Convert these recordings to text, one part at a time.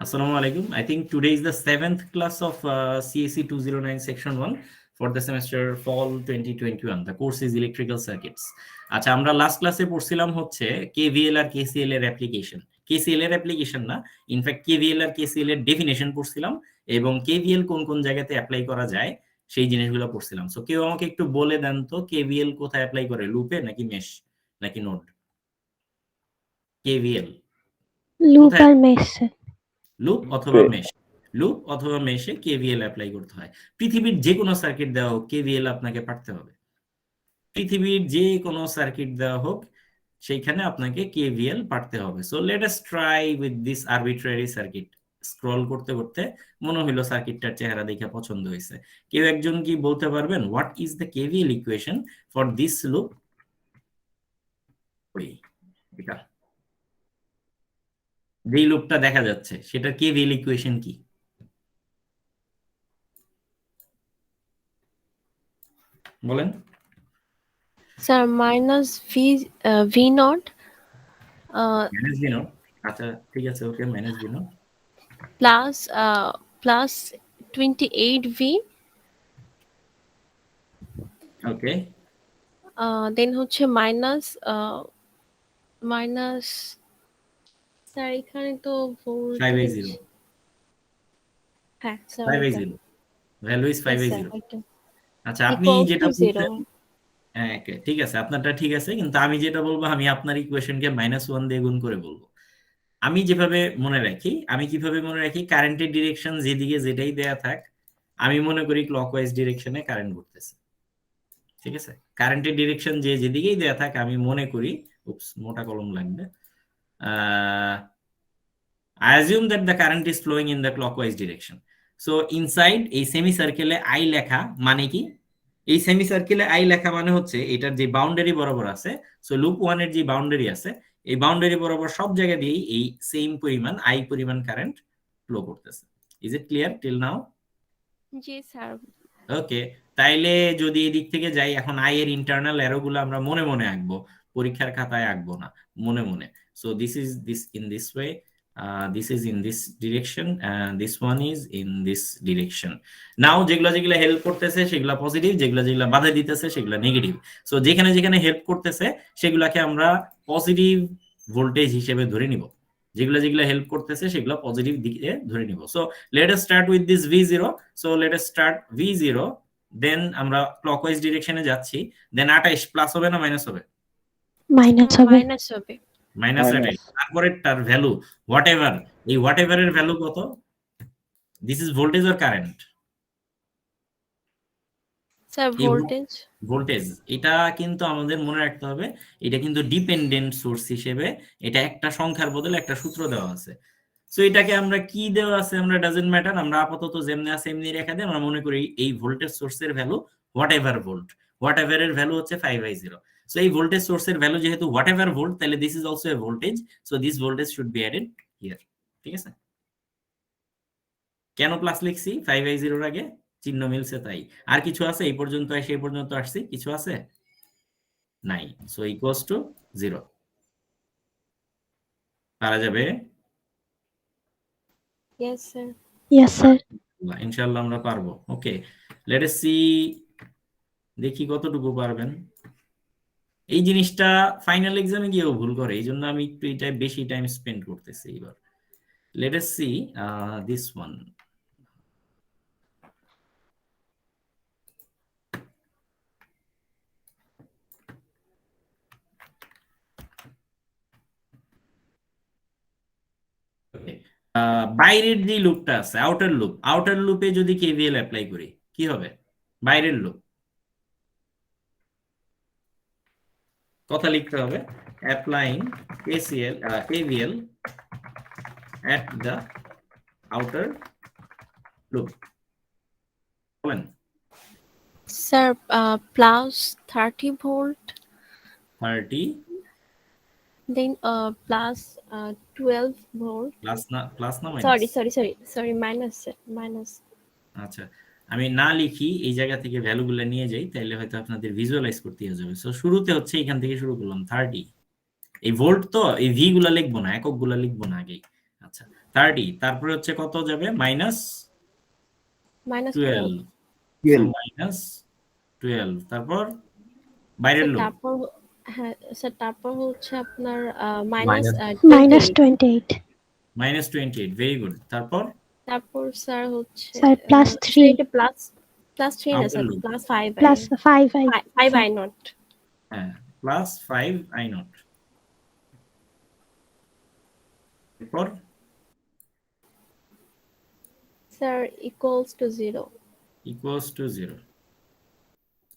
Assalamu alaikum. I think today is the 7th class of CAC 209 section 1 for the semester fall 2021. The course is electrical circuits. আচ্ছা, আমরা last ক্লাসে পড়ছিলাম হচ্ছে KVL আর KCL এর application. KCL এর application না, in fact KVL আর KCL এর definition পড়ছিলাম এবং কেভিএল কোন কোন জায়গাতে অ্যাপ্লাই করা যায় সেই জিনিসগুলো পড়ছিলাম। সো কেউ আমাকে একটু বলে দেন তো কেভিএল কোথায় অ্যাপ্লাই করে, লুপে নাকি মেশ নাকি নোড? কেভিএল লুপ আর মেশে। লুপ অথবা মেশ, লুপ অথবা মেশে কেভিএল অ্যাপ্লাই করতে হয়। পৃথিবীর যে কোনো সার্কিট দেওয়া হোক কেভিএল আপনাকে পারতে হবে। পৃথিবীর যে কোনো সার্কিট দেওয়া হোক সেইখানে আপনাকে কেভিএল পারতে হবে। So let us try with this arbitrary circuit. Scroll করতে করতে মনে হলো সার্কিটটার চেহারা দেখে পছন্দ হয়েছে। কেউ একজন কি বলতে পারবেন what is the KVL equation for this loop? এটা যেই লুপটা দেখা যাচ্ছে সেটা কেভিএল ইকুয়েশন কি বলেন? Sir minus V naught minus V naught. আচ্ছা ঠিক আছে, okay, minus V naught plus 28V, okay, then হচ্ছে মাইনাস স্যার এখানে তো 5/0 হ্যাঁ স্যার 5/0 ভ্যালু ইজ 5/0। আচ্ছা আপনি যেটা বলছেন, হ্যাঁ ঠিক আছে, আপনারটা ঠিক আছে, কিন্তু আমি যেটা বলবো আমি আপনার ইকুয়েশনকে -1 দিয়ে গুণ করে বলবো। আমি যেভাবে মনে রাখি, আমি কিভাবে মনে রাখি, কারেন্টের ডিরেকশন যেদিকে যেটাই দেয়া থাক আমি মনে করি ক্লকওয়াইজ ডিরেকশনে কারেন্ট ঘুরতেছে। ঠিক আছে, কারেন্টের ডিরেকশন যেদিকেই দেয়া থাক আমি মনে করি, মোটা কলম লাগবে, I assume that the current is flowing in the clockwise direction. So inside এই সেমি সার্কেলে আই লেখা মানে কি? এই সেমি সার্কেলে আই লেখা মানে হচ্ছে এটার যে বাউন্ডারি বরাবর আছে, সো লুপ 1 এর যে বাউন্ডারি আছে এই বাউন্ডারি বরাবর সব জায়গা দিয়েই এই সেম পরিমাণ আই পরিমাণ কারেন্ট ফ্লো করতেছে। Is it clear till now? জি স্যার। ওকে, তাইলে যদি এই দিক থেকে যাই, এখন আই এর ইন্টারনাল অ্যারোগুলো আমরা মনে মনে আঁকবো, পরীক্ষার খাতায় আঁকবো না, মনে মনে। So this is this in this way, this is in this direction and this one is in this direction. Now যেগুলা যেগুলা হেল্প করতেছে সেগুলা পজিটিভ, যেগুলা যেগুলা বাধা দিতেছে সেগুলা নেগেটিভ। সো যেখানে যেখানে হেল্প করতেছে সেগুলাকে আমরা পজিটিভ ভোল্টেজ হিসেবে ধরে নিব, যেগুলা যেগুলা হেল্প করতেছে সেগুলা পজিটিভ দিকে ধরে নিব। So let us start with this V0. So let us start V0, দেন আমরা ক্লকওয়াইজ ডিরেকশনে যাচ্ছি, দেন 28 প্লাস হবে না মাইনাস হবে? মাইনাস হবে। মাইনাস 28, তারপরে তার ভ্যালু হোয়াটএভার, এই হোয়াটএভার এর ভ্যালু কত? This is voltage or current? Sir voltage. Voltage. এটা কিন্তু আমাদের মনে রাখতে হবে, এটা কিন্তু ডিপেন্ডেন্ট সোর্স হিসেবে, এটা একটা সংখ্যার বদলে একটা সূত্র দেওয়া আছে। সো এটাকে আমরা কি দেওয়া আছে আমরা ডাজন্ট ম্যাটার, আমরা আপাতত যেমনি আছে এমনি রেখে দিই। আমরা মনে করি এই ভোল্টেজ সোর্সের ভ্যালু হোয়াটএভার ভোল্ট, হোয়াটএভার এর ভ্যালু হচ্ছে 5/0। সো এই ভোল্টেজ সোর্সের ভ্যালু যেহেতু হোয়াটএভার ভোল্ট, তাহলে this is also a voltage, so this voltage should be added here. ঠিক আছে, কেন প্লাস লিখছি 5/0 এর আগে? চিহ্ন মিলছে তাই। আর কিছু আছে? এই পর্যন্ত এসে এই পর্যন্ত আসছি, কিছু আছে? নাই। সো ইকুয়ালস টু 0 পারা যাবে? Yes sir. Yes sir. ইনশাআল্লাহ আমরা পারবো। ওকে, লেট আস সি, দেখি কতটুকু পারবেন। এই জিনিসটা ফাইনাল এক্সামে গিয়েও ভুল করে, এই জন্য আমি একটু এটা বেশি টাইম স্পেন্ড করতেছি এবার। Let us see this one. বাইরের যে লুপটা আছে আউটার লুপ, আউটার লুপে যদি কেভিএল অ্যাপ্লাই করি কি হবে? বাইরের লুপ কথা লিখতে হবে, applying KVL at the outer loop. বলেন। স্যার প্লাস 30 ভোল্ট, 30, দেন প্লাস 12 ভোল্ট। প্লাস না মাইনাস? Sorry minus. আচ্ছা, আমি না লিখি, এই জায়গা থেকে ভ্যালুগুলো নিয়ে যাই, তাহলে হয়তো আপনাদের ভিজুয়ালাইজ করতে হয়ে যাবে। সো শুরুতে হচ্ছে এখান থেকে শুরু করলাম 30, এই ভোল্ট তো এই ভি গুলা লিখবো না, একক গুলা লিখবো না আগেই। আচ্ছা 30, তারপরে হচ্ছে কত যাবে মাইনাস minus 12, 12 সো মাইনাস 12, তারপর বাইরের স্যার লোক তারপর হ্যাঁ স্যার তারপর হচ্ছে আপনার minus minus minus 28 28 minus 28, very good, তারপর তারপর স্যার হচ্ছে স্যার প্লাস স্যার 3 এটা প্লাস প্লাস 3 না আমাদের স্যার লোক, প্লাস 5 প্লাস 5 5 আই নট হ্যাঁ প্লাস 5 আই নট, এরপর sir equals to 0 equals to 0।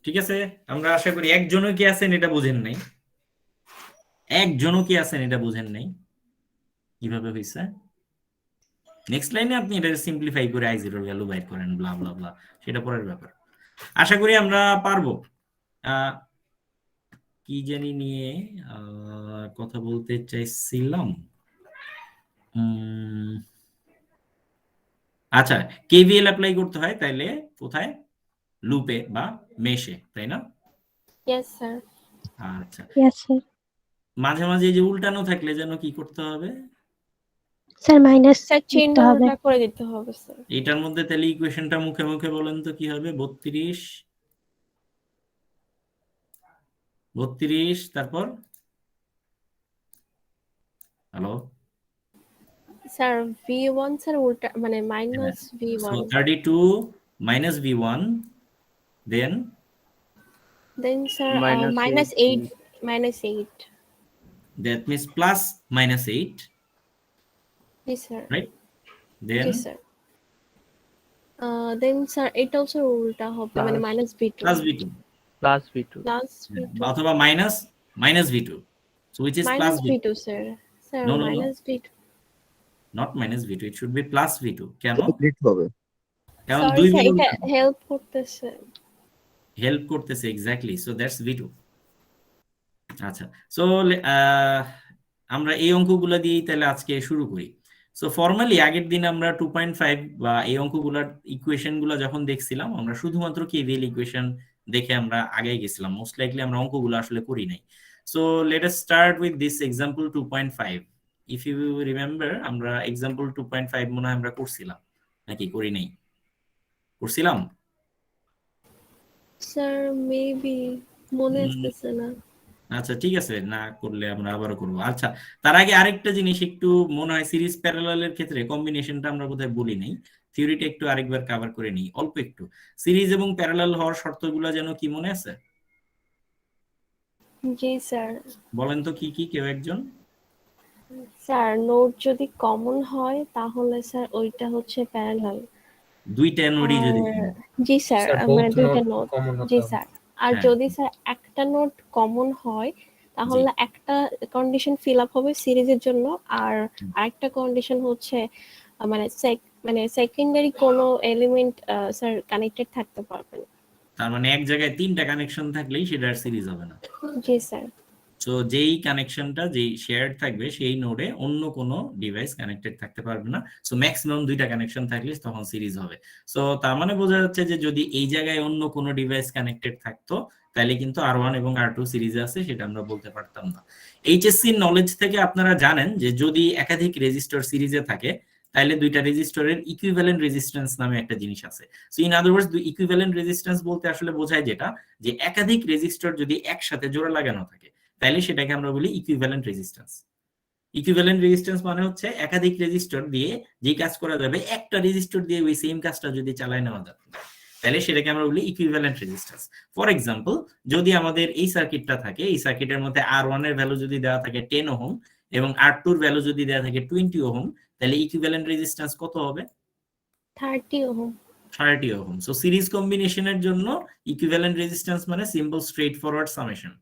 ঠিক আছে, আমরা আশা করি একজনও কি আছেন এটা বুঝেন নাই, একজনও কি আছেন এটা বুঝেন নাই কিভাবে হয়েছে। নেক্সট লাইনে আপনি এটা সিম্পলিফাই করে i0 এর ভ্যালু বাইর করেন, ব্লা ব্লা ব্লা, সেটা পরের ব্যাপার। আশা করি আমরা পারবো। কি জানি নিয়ে কথা বলতে চাইছিলাম, আচ্ছা কেভিএল অ্যাপ্লাই করতে হয় তাইলে কোথায়, লুপে বা মেশে, তাই না? ইয়েস স্যার আচ্ছা yes sir মাঝে মাঝে এই যে উল্টানো থাকলে যেন কি করতে হবে, স্যার মাইনাস স্যার চিহ্ন দিতে হবে উল্টা করে দিতে হবে স্যার এটার মধ্যে তাহলে ইকুয়েশনটা মুখে মুখে বলেন তো কি হবে, 32, তারপর হ্যালো স্যার v1 স্যার উল্টা মানে minus so v1 32 minus v1, then then sir Minus minus 8. 8 minus 8 that means plus minus 8, জি স্যার right? Then জি স্যার দেন স্যার এটাও স্যার উল্টা হবে মানে Plus. Minus v2 plus v2, Plus V2. Plus v2 অথবা minus v2, so which is plus minus v2, v2 sir sir No, no, no. Minus v2 not minus v2, it should be plus v2, কেন? হবে কারণ sorry দুই sir বিন্দু এটা help করতেছে help করতেছে, exactly, so that's v2। আচ্ছা so আমরা এই অঙ্কগুলো দিয়েই তাহলে আজকে শুরু করি। সো ফর্মালি আগের দিন আমরা 2.5 বা এই অঙ্কগুলোর ইকুয়েশন গুলো যখন দেখছিলাম, আমরা শুধুমাত্র কেভিএল ইকুয়েশন দেখে আমরা আগে গেছিলাম, মোস্ট লাইকলি আমরা অঙ্কগুলো আসলে করি নাই। So let us start with this example 2.5। If you remember আমরা এক্সাম্পল 2.5 মনে হয় আমরা করছিলাম, নাকি করি নাই? করছিলাম। স্যার মেবি মনে আসতেছে না আচ্ছা ঠিক আছে, না করলে আমরা আবারও করবো। আচ্ছা তার আগে আরেকটা জিনিস একটু মনে হয় সিরিজ প্যারালালের ক্ষেত্রে কম্বিনেশনটা আমরা বোধহয় বলি নাই, থিওরিটা একটু আরেকবার কভার করে নিই অল্প একটু। সিরিজ এবং প্যারালাল হওয়ার শর্তগুলো যেন কি মনে আছে? জি স্যার বলেন তো কি কি, কেউ একজন? স্যার নোট যদি কমন হয় তাহলে স্যার ওইটা হচ্ছে প্যারালাল দুইটা নোডই যদি জি স্যার Sir, মানে both দুইটা note নোট common হতে জি হবে। স্যার আর হ্যাঁ। যদি স্যার একটা নোট কমন হয় তাহলে একটা কন্ডিশন ফিল আপ হবে সিরিজের জন্য আর আরেকটা কন্ডিশন হচ্ছে মানে সেকেন্ডারি কোনো এলিমেন্ট স্যার কানেক্টেড থাকতে পারবে না তার মানে এক জায়গায় তিনটা কানেকশন থাকলেই সেটা আর সিরিজ হবে না। জি স্যার সো যেই কানেকশনটা যেই শেয়ার্ড থাকবে সেই নোডে অন্য কোনো ডিভাইস কানেক্টেড থাকতে পারবে না। সো ম্যাক্সিমাম দুইটা কানেকশন থাকলে তখন সিরিজ হবে। সো তার মানে বোঝা যাচ্ছে যে যদি এই জায়গায় অন্য কোনো ডিভাইস কানেক্টেড থাকতো তাহলে কিন্তু R1 এবং R2 সিরিজে আছে, সেটা আমরা বলতে পারতাম না। এইচএসসি নলেজ থেকে আপনারা জানেন যে যদি একাধিক রেজিস্টর সিরিজে থাকে তাহলে দুইটা রেজিস্টরের ইকুইভ্যালেন্ট রেজিস্ট্যান্স নামে একটা জিনিস আছে। So in other words equivalent resistance বলতে আসলে বোঝায় যেটা, যে একাধিক রেজিস্টর যদি একসাথে জোড়া লাগানো থাকে তাহলে সেটাকে আমরা বলি ইকুইভ্যালেন্ট রেজিস্ট্যান্স। ইকুইভ্যালেন্ট রেজিস্ট্যান্স মানে হচ্ছে একাধিক রেজিস্টর দিয়ে যে কাজ করা যাবে একটা রেজিস্টর দিয়ে ওই সেম কাজটা যদি চালায় নেওয়া যাবে তাহলে সেটাকে আমরা বলি ইকুইভ্যালেন্ট রেজিস্ট্যান্স। ফর এক্সাম্পল যদি আমাদের এই সার্কিটটা থাকে, এই সার্কিটের মধ্যে R1 এর ভ্যালু যদি দেওয়া থাকে 10 ওহম এবং R2 এর ভ্যালু যদি দেওয়া থাকে 20 ওহম, তাহলে ইকুইভ্যালেন্ট রেজিস্ট্যান্স কত হবে? 30 ওহম 30 ওহম। সো সিরিজ কম্বিনেশনের জন্য ইকুইভ্যালেন্ট রেজিস্ট্যান্স মানে সিম্পল স্ট্রেট ফরওয়ার্ড সামেশন।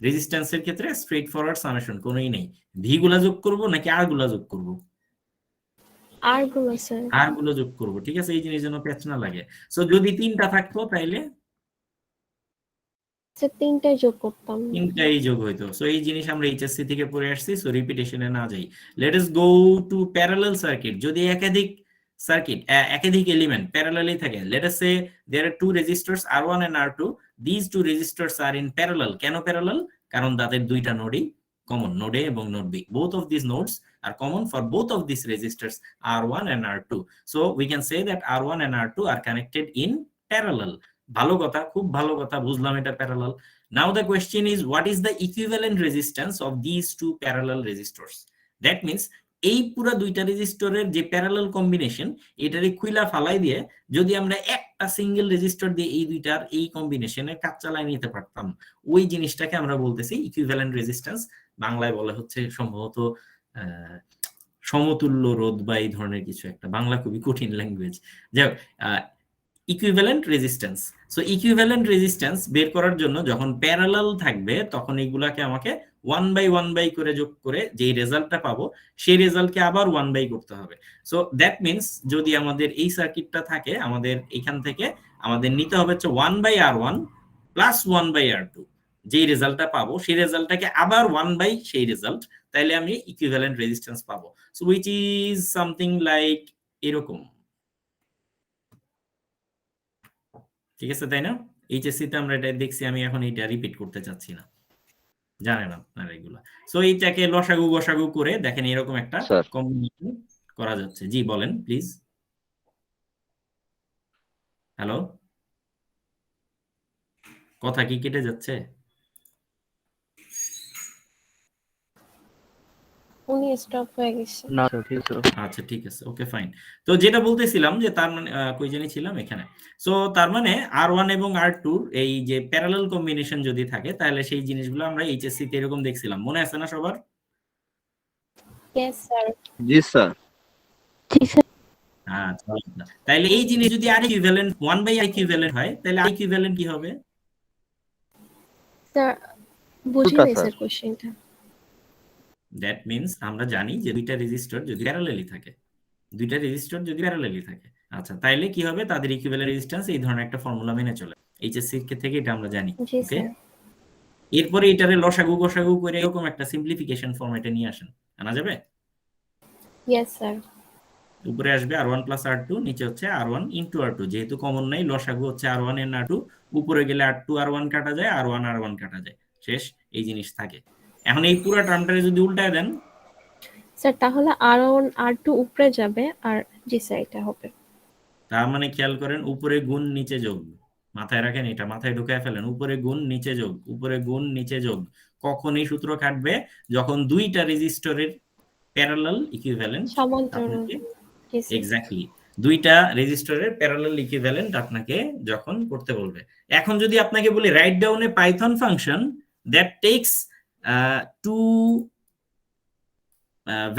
রেজিস্ট্যান্সের ক্ষেত্রে স্ট্রেট ফরওয়ার্ড সামেশন কোনোই নেই, ভি গুলা যোগ করব নাকি আর গুলা যোগ করব? আর গুলো স্যার আর গুলো যোগ করব, ঠিক আছে, এই জিনিস যেন প্যাচ না লাগে। সো যদি তিনটা থাকতো তাইলে স্যার তিনটাই যোগ করতাম তিনটাই যোগ হইতো। সো এই জিনিস আমরা এইচএসসি থেকে পড়ে আসছি, সো রিপিটেশনে না যাই। Let us go to parallel circuit. যদি একাধিক সার্কিট একাধিক এলিমেন্ট প্যারালালি থাকে, let us say there are two resistors R1 and R2, these two resistors are in parallel। কেন প্যারালাল? কারণ তাদের দুইটা নোডই common, node A এবং node B. Both of these nodes are common for both of these resistors R1 and R2. So we can say that R1 and R2 are connected in parallel. ভালো কথা, খুব ভালো কথা, বুঝলাম এটা parallel. Now the question is, what is the equivalent resistance of these two parallel resistors? That means এই পুরা দুইটা রেজিস্টরের যে প্যারালাল কম্বিনেশন, এটারে খুইলা ফালাই দিয়ে যদি আমরা একটা সিঙ্গেল রেজিস্টর দিয়ে এই দুইটার এই কম্বিনেশনের কাজ চালাই নিতে পারতাম, ওই জিনিসটাকে আমরা বলতেছি ইকুইভ্যালেন্ট রেজিস্ট্যান্স। বাংলায় বলা হচ্ছে সম্ভবত সমতুল্য রোধ বা এই ধরনের কিছু একটা, বাংলা খুবই কঠিন ল্যাঙ্গুয়েজ। যাই হোক, equivalent resistance. So equivalent resistance বের করার জন্য যখন প্যারালাল থাকবে তখন এইগুলাকে আমাকে 1/1 করে যোগ করে যে রেজাল্টটা পাবো সেই রেজাল্টকে আবার 1 করতে হবে। সো দ্যাট মিনস যদি আমাদের এই সার্কিটটা থাকে, আমাদের এখান থেকে আমাদের নিতে হবে হচ্ছে 1/R1 প্লাস 1/R2। যেই রেজাল্টটা পাবো সেই রেজাল্টটাকে আবার 1 সেই রেজাল্ট, তাইলে আমি ইকুইভ্যালেন্ট রেজিস্ট্যান্স পাবো। So which is something like এরকম। ঠিক আছে, তাই না? এইচএসসি তে আমরা এটা দেখছি, আমি এখন এটা রিপিট করতে চাচ্ছি না, জানেন আপনারা এগুলা। সো এইটাকে লসাগু গসাগু করে দেখেন এরকম একটা কম্বিনেশন করা যাচ্ছে। জি বলেন প্লিজ। হ্যালো, কথা কি কেটে যাচ্ছে? উনি স্টপ হয়ে গেছে। না স্যার, ঠিক আছে। আচ্ছা ঠিক আছে, ওকে ফাইন। তো যেটা বলতেছিলাম যে তার মানে কই জানি ছিলাম এখানে। সো তার মানে R1 এবং R2 এই যে প্যারালাল কম্বিনেশন যদি থাকে তাহলে সেই জিনিসগুলো আমরা এইচএসসি তে এরকম দেখছিলাম, মনে আছে না সবার? Yes sir. জি স্যার। জি স্যার। আচ্ছা, তাহলে এই জিনিস যদি আর ইকুইভ্যালেন্ট 1/r ইকুইভ্যালেন্ট হয় তাহলে আর ইকুইভ্যালেন্ট কি হবে? স্যার বুঝি দুটা নাই স্যার। স্যার কোশ্চেনটা। দ্যাট মিন্স আমরা জানি যে দুইটা রেজিস্টর যদি প্যারালালি থাকে, দুইটা রেজিস্টর যদি প্যারালালি থাকে, আচ্ছা তাইলে কি হবে? তাদের ইকুইভ্যালেন্ট রেজিস্ট্যান্স এই ধরনের একটা ফর্মুলা মেনে চলে, এইচএসসি থেকে এটা আমরা জানি। জি ওকে, স্যার। এরপরে এটারে লসাগু গসাগু করে এরকম একটা সিম্পলিফিকেশন ফরম্যাটে নিয়ে আসেন, আনা যাবে? Yes sir. উপরে আসবে R1 প্লাস R2, নিচে হচ্ছে R1 ইন্টু R2, যেহেতু কমন নাই লসাগু হচ্ছে R1 এর R2, উপরে গেলে R2 R1 কাটা যায়, R1 R1 কাটা যায়, শেষ এই জিনিস থাকে। এখন এই পুরো টার্মটারে যদি উল্টায় দেন, স্যার তাহলে R1 R2 উপরে যাবে আর জি স্যার এটা হবে। তার মানে খেয়াল করেন উপরে গুণ নিচে যোগ, মাথায় রাখেন, এটা মাথায় ঢুকায় ফেলেন, উপরে গুণ নিচে যোগ, উপরে গুণ নিচে যোগ। কখন এই সূত্র খাটবে? যখন দুইটা রেজিস্টরের প্যারালাল ইকুইভ্যালেন্ট সমান্তরাল। আপনাকে, জি স্যার। এক্স্যাক্টলি দুইটা রেজিস্টরের প্যারালাল ইকুইভ্যালেন্ট আপনাকে যখন করতে বলবে। এখন যদি আপনাকে বলি write down a Python function that takes two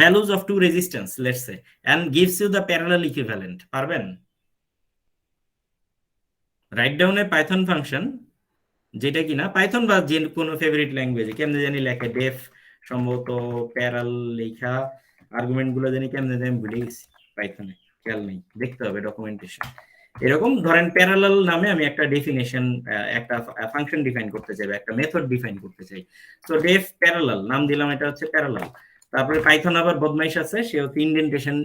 values of two resistance, let's say, and gives you the parallel equivalent, পারবেন? Right down a Python function, যেটা কিনা পাইথন বা যে কোনো ফেভারিট ল্যাঙ্গুয়েজে কেমনে জানি লেখে, ডেফ সম্ভবত প্যারাল লেখা, আর্গুমেন্ট গুলো জানি কেমনে জানি ভুলে গেছি, পাইথনে খেয়াল নেই, দেখতে হবে ডকুমেন্টেশন। এরকম ধরেন প্যারালাল নামে আমি একটা ডেফিনেশন, একটা ফাংশন ডিফাইন করতে চাই বা একটা মেথড ডিফাইন করতে চাই। তো ডেফ প্যারালাল নাম দিলাম, এটা হচ্ছে প্যারালাল। তারপরে পাইথন আবার বদমাইশ আছে, সে হচ্ছে ইন্ডেন্টেশন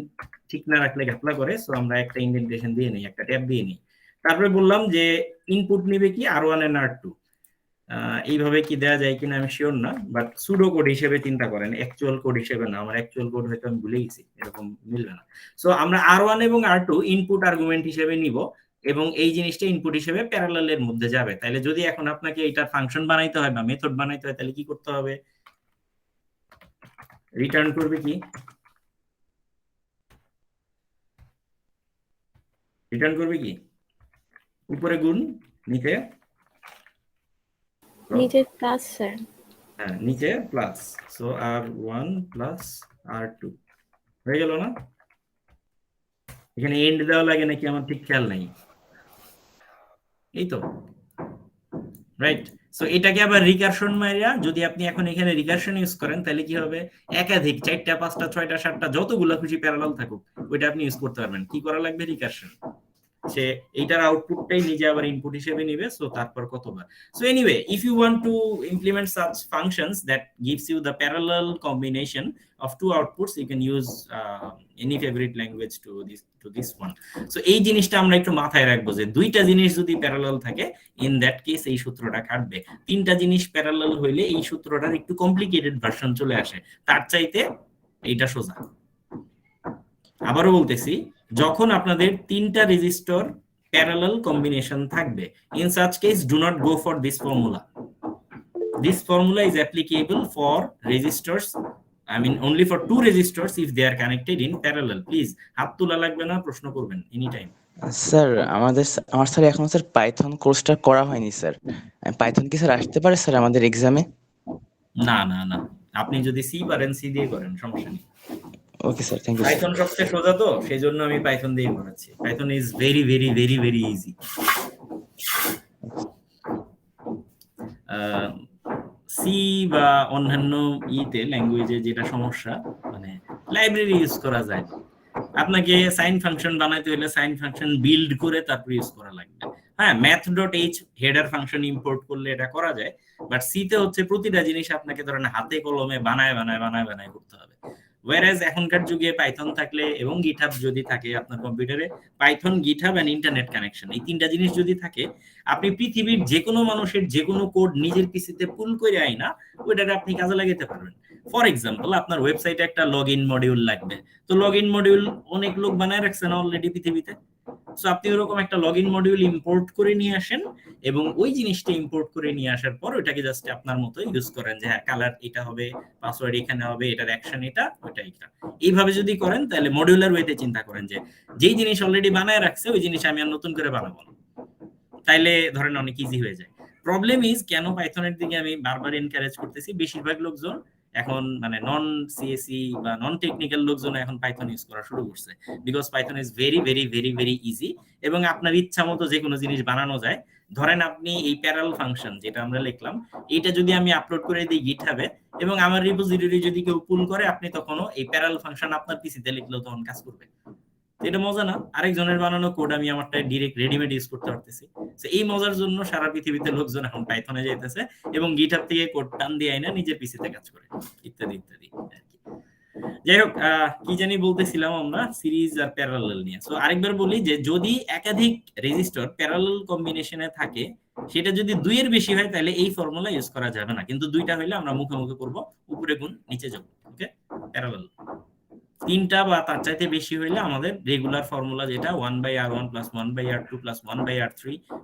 ঠিক না রাখলে ঘাপলা করে, সো আমরা একটা ইন্ডেন্টেশন দিয়ে নিই, একটা ট্যাব দিয়ে নিই। তারপরে বললাম যে ইনপুট নিবে কি R1 and R2, এইভাবে কি দেওয়া যায় কিনা আমি শিওর না, বাট সুডো কোড হিসেবে চিন্তা করেন, অ্যাকচুয়াল কোড হিসেবে না, আমার অ্যাকচুয়াল কোড হয়তো আমি ভুলে গেছি, এরকম মিলবে না। সো আমরা R1 এবং R2 ইনপুট আর্গুমেন্ট হিসেবে নিব এবং এই জিনিসটা ইনপুট হিসেবে প্যারালালের মধ্যে যাবে। তাহলে যদি এখন আপনাকে এটার ফাংশন বানাইতে হয় বা মেথড বানাইতে হয় তাহলে কি করতে হবে? রিটার্ন করবে কি? রিটার্ন করবে কি? উপরে গুণ, নিচে নিচে প্লাস স্যার। হ্যাঁ, নিচে plus, so R1 plus R2 হয়ে গেল না? এখানে এন্ড দেওয়া লাগে নাকি আমার ঠিক খেয়াল নাই, এই তো রাইট। সো এটাকে আবার রিকারশন মাইরা যদি আপনি এখন এখানে রিকারশন ইউজ করেন তাহলে কি হবে? একাধিক 4টা 5টা 6টা 7টা যতগুলো খুশি প্যারালাল থাকুক ওইটা আপনি ইউজ করতে পারবেন। কি করা লাগবে? রিকারশন। সে এইটার আউটপুটটাই নিজে আবার ইনপুট হিসেবে নিবে, সো তারপর কতবার। So anyway, if you want to implement such functions that gives you the parallel combination of two outputs, you can use any favorite language to this one. So এই জিনিসটা আমরা একটু মাথায় রাখবো যে দুইটা জিনিস যদি প্যারালাল থাকে, ইন দ্যাট কেস এই সূত্রটা খাটবে। তিনটা জিনিস প্যারালাল হইলে এই সূত্রটার একটু কমপ্লিকেটেড ভার্সন চলে আসে, তার চাইতে এইটা সোজা। আবারও বলতেছি, যখন আপনাদের তিনটা রেজিস্টর প্যারালাল কম্বিনেশন থাকবে, in such case do not go for this formula. This formula is applicable for resistors, I mean only for two resistors if they are connected in parallel. Please হাত তোলা লাগবে না, প্রশ্ন করবেন any time. Sir আমার sir এখন sir Python কোর্সটা করা হয়নি স্যার। পাইথন কি স্যার আসতে পারে স্যার আমাদের এক্সামে? না না না, আপনি যদি সি পারেন সি দিয়ে করেন, সমস্যা নেই। Okay sir, thank you. Python সবচেয়ে সোজা, তো সেই জন্য আমি পাইথন দিয়ে করাচ্ছি। Python is very very very very easy. C বা অন্যান্য ল্যাঙ্গুয়েজে যেটা সমস্যা, মানে লাইব্রেরি ইউজ করা যায়, আপনাকে সাইন ফাংশন বানাইতে হলে সাইন ফাংশন বিল্ড করে তারপর ইউজ করা লাগবে। হ্যাঁ, math.h হেডার ফাংশন ইম্পোর্ট করলে এটা করা যায়, বাট সিতে হচ্ছে প্রতিটা জিনিস আপনাকে ধরেন হাতে কলমে বানায় করতে হবে। ওয়ারেজ এখনকার যুগে পাইথন থাকলে এবং গিটহাব যদি থাকে আপনার কম্পিউটারে, Python, GitHub and internet connection, এই তিনটা জিনিস যদি থাকে, আপনি পৃথিবীর যে কোনো মানুষের যে কোনো কোড নিজের পিসিতে পুল করে আইনা ওইটাকে আপনি কাজে লাগাতে পারবেন। ফর এক্সাম্পল, আপনার ওয়েবসাইটে একটা লগ ইন মডিউল লাগবে, তো লগ ইন মডিউল অনেক লোক বানায় রাখছে না অলরেডি পৃথিবীতে। সো আপনি ওরকম একটা লগ ইন মডিউল ইম্পোর্ট করে নিয়ে আসেন, এবং ওই জিনিসটা ইম্পোর্ট করে নিয়ে আসার পর ওইটাকে জাস্ট আপনার মতো ইউজ করেন, যে হ্যাঁ কালার এটা হবে, পাসওয়ার্ড এখানে হবে, এটার অ্যাকশন এটা, ওইটা এটা। এইভাবে যদি করেন তাহলে মডিউলার ওয়েতে চিন্তা করেন যে যেই জিনিস অলরেডি বানায় রাখছে ওই জিনিস আমি আর নতুন করে বানাবো না, তাইলে ধরেন অনেক ইজি হয়ে যায়। প্রবলেম ইজ, কেন পাইথনের দিকে আমি বারবার এনকারেজ করতেছি, বেশিরভাগ লোকজন এখন মানে নন সিএসই বা নন টেকনিক্যাল লোকজন এখন পাইথন ইউজ করা শুরু করছে, because Python is very very very very easy, এবং আপনার ইচ্ছা মতো যে কোনো জিনিস বানানো যায়। ধরেন আপনি এই প্যারাল ফাংশন যেটা আমরা লিখলাম, এটা যদি আমি আপলোড করে দিই গিটহাবে, এবং আমার রিপোজিটরি যদি কেউ পুল করে, আপনি তখনও এই প্যারাল ফাংশন আপনার পিসিতে লিখলেও তখন কাজ করবে। এটা মজা না? আরেকজনের বানানো কোড আমি আমারটা ডাইরেক্ট রেডিমেড ইউজ করতে পারতেছি। তো এই মজার জন্য সারা পৃথিবীতে লোকজন এখন পাইথনে যাইতেছে এবং গিটহাব থেকে কোড টান দিয়ে আইনা নিজের পিসিতে কাজ করে, ইত্যাদি ইত্যাদি। যাই হোক, কি জানি বলতেছিলাম আমরা সিরিজ আর প্যারালাল নিয়ে। সো আরেকবার বলি যে যদি একাধিক রেজিস্টর প্যারালাল কম্বিনেশনে থাকে, সেটা যদি দুইয়ের বেশি হয় তাহলে এই ফর্মুলা ইউজ করা যাবে না, কিন্তু দুইটা হইলে আমরা মুখে মুখে করব, উপরে গুণ নিচে যোগ। ওকে, প্যারালাল। তিনটা বা তার চাইতে বেশি হইলে আমাদের রেগুলার ফর্মুলা যেটা 1/r1 + 1/r2 + 1/r3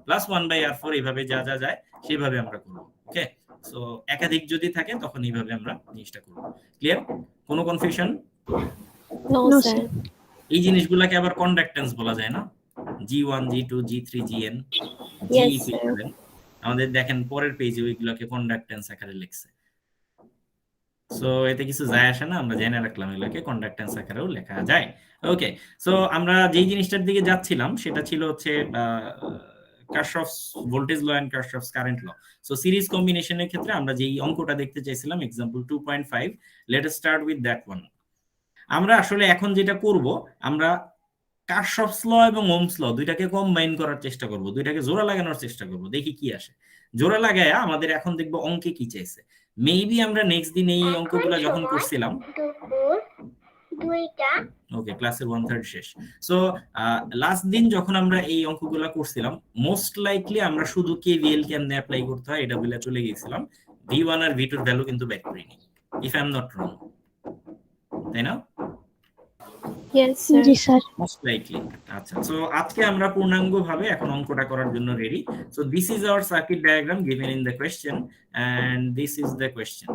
+ 1/r4, এইভাবে যা যা যায় সেভাবে আমরা করব। ওকে, সো একাধিক যদি থাকে তখন এইভাবে আমরা জিনিসটা করব। ক্লিয়ার? কোনো confusion? No No, sir. sir. এই জিনিসগুলোকে আবার কন্ডাক্টেন্স বলা যায় না? G1 G2 G3 Gn Yes, G sir. আমাদের দেখেন পরের পেজে ওইগুলোকে কন্ডাক্টেন্স আকারে লিখছে। সো এতে কিছু যায় আসে না, আমরা জেনে রাখলাম এগুলোকে কন্ডাক্টেন্স আকারেও লেখা যায়। ওকে, সো আমরা যেই জিনিসটার দিকে যাচ্ছিলাম সেটা ছিল হচ্ছে Kirchhoff's voltage law and Kirchhoff's current law. So series কম্বিনেশনের ক্ষেত্রে আমরা যেই অঙ্কটা দেখতে চাইছিলাম, example 2.5, let us start with that one. আমরা আসলে এখন যেটা করব, আমরা কারশফস ল এবং ওহমস ল দুইটাকে কম্বাইন করার চেষ্টা করব, দুইটাকে জোড়া লাগানোর চেষ্টা করব, দেখি কি আসে। জোড়া লাগায়া আমাদের এখন দেখবো অঙ্কে কি চাইছে। মেবি আমরা নেক্সট দিন এই অঙ্কগুলো যখন করছিলাম, ওকে ক্লাসের 1/3 শেষ। সো লাস্ট দিন যখন আমরা এই অঙ্কগুলো করছিলাম, মোস্ট লাইকলি আমরা শুধু কেভিএল কেমনে অ্যাপ্লাই করতে হয় এটা বলে চলে গিয়েছিলাম, V1 আর V2 এর ভ্যালু কিন্তু বের করিনি, if I am not wrong, তাই না? Yes sir. জি স্যার। Most likely. আচ্ছা, সো আজকে আমরা পূর্ণাঙ্গ ভাবে এখন অঙ্কটা করার জন্য ready. So this is our circuit diagram given in the question, and this is the question.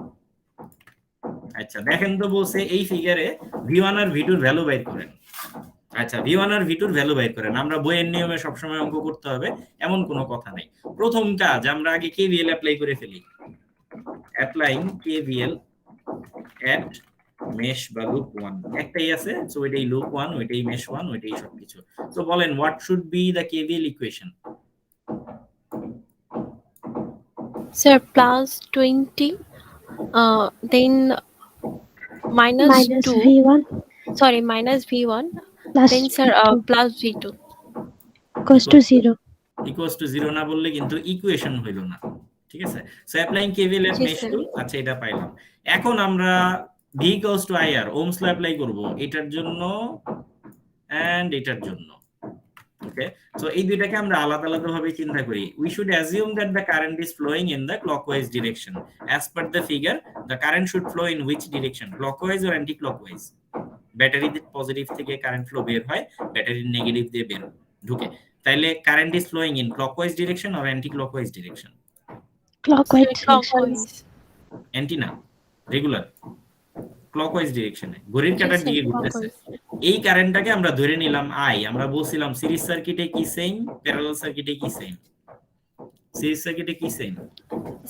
আচ্ছা, দেখেন তো বলছে এই ফিগারে V1 আর V2 এর ভ্যালু বের করেন। আচ্ছা, V1 আর V2 এর ভ্যালু বের করেন। আমরা বইয়ের নিয়মে সবসময় অঙ্ক করতে হবে এমন কোনো কথা নেই। প্রথম কাজ, আমরা আগে KVL অ্যাপ্লাই করে ফেলি। অ্যাপ্লাইং KVL এট মেশ বা লুপ 1 একটাই আছে, সো এটাই লুপ 1, ওইটাই মেশ 1, ওইটাই সবকিছু। সো বলেন what should be the KVL equation? Sir +20 then Minus -2, V1 sorry, -V1, plus then sir V2. +V2. equals to 0. Equals to 0 না বললে কিন্তু ইকুয়েশন হইল না, ঠিক আছে? সো অ্যাপ্লাইং কেভিএল এট জি, মেশ স্যার। টুল, আচ্ছা এটা পাইলাম। এখন আমরা V equals to IR Ohm's law apply করব এটার জন্য এন্ড এটার জন্য। ওকে, সো এই দুইটাকে আমরা আলাদা আলাদা ভাবে চিন্তা করি। We should assume that the current is flowing in the clockwise direction. As per the figure the current should flow in which direction, clockwise or anti clockwise? Battery positive থেকে কারেন্ট ফ্লো বের হয়, ব্যাটারির negative দিয়ে বের ঢুকে। তাইলে current is flowing in clockwise direction or anti clockwise direction? Clockwise. Clockwise. Anti না, regular clockwise ডিরেকশনে, ঘড়ির কাঁটার দিকে ঘুরতেছে। এই কারেন্টটাকে আমরা ধরে নিলাম আই। আমরা বলছিলাম সিরিজ সার্কিটে কি সেম, প্যারালাল সার্কিটে কি সেম? সিরিজ সার্কিটে কি same?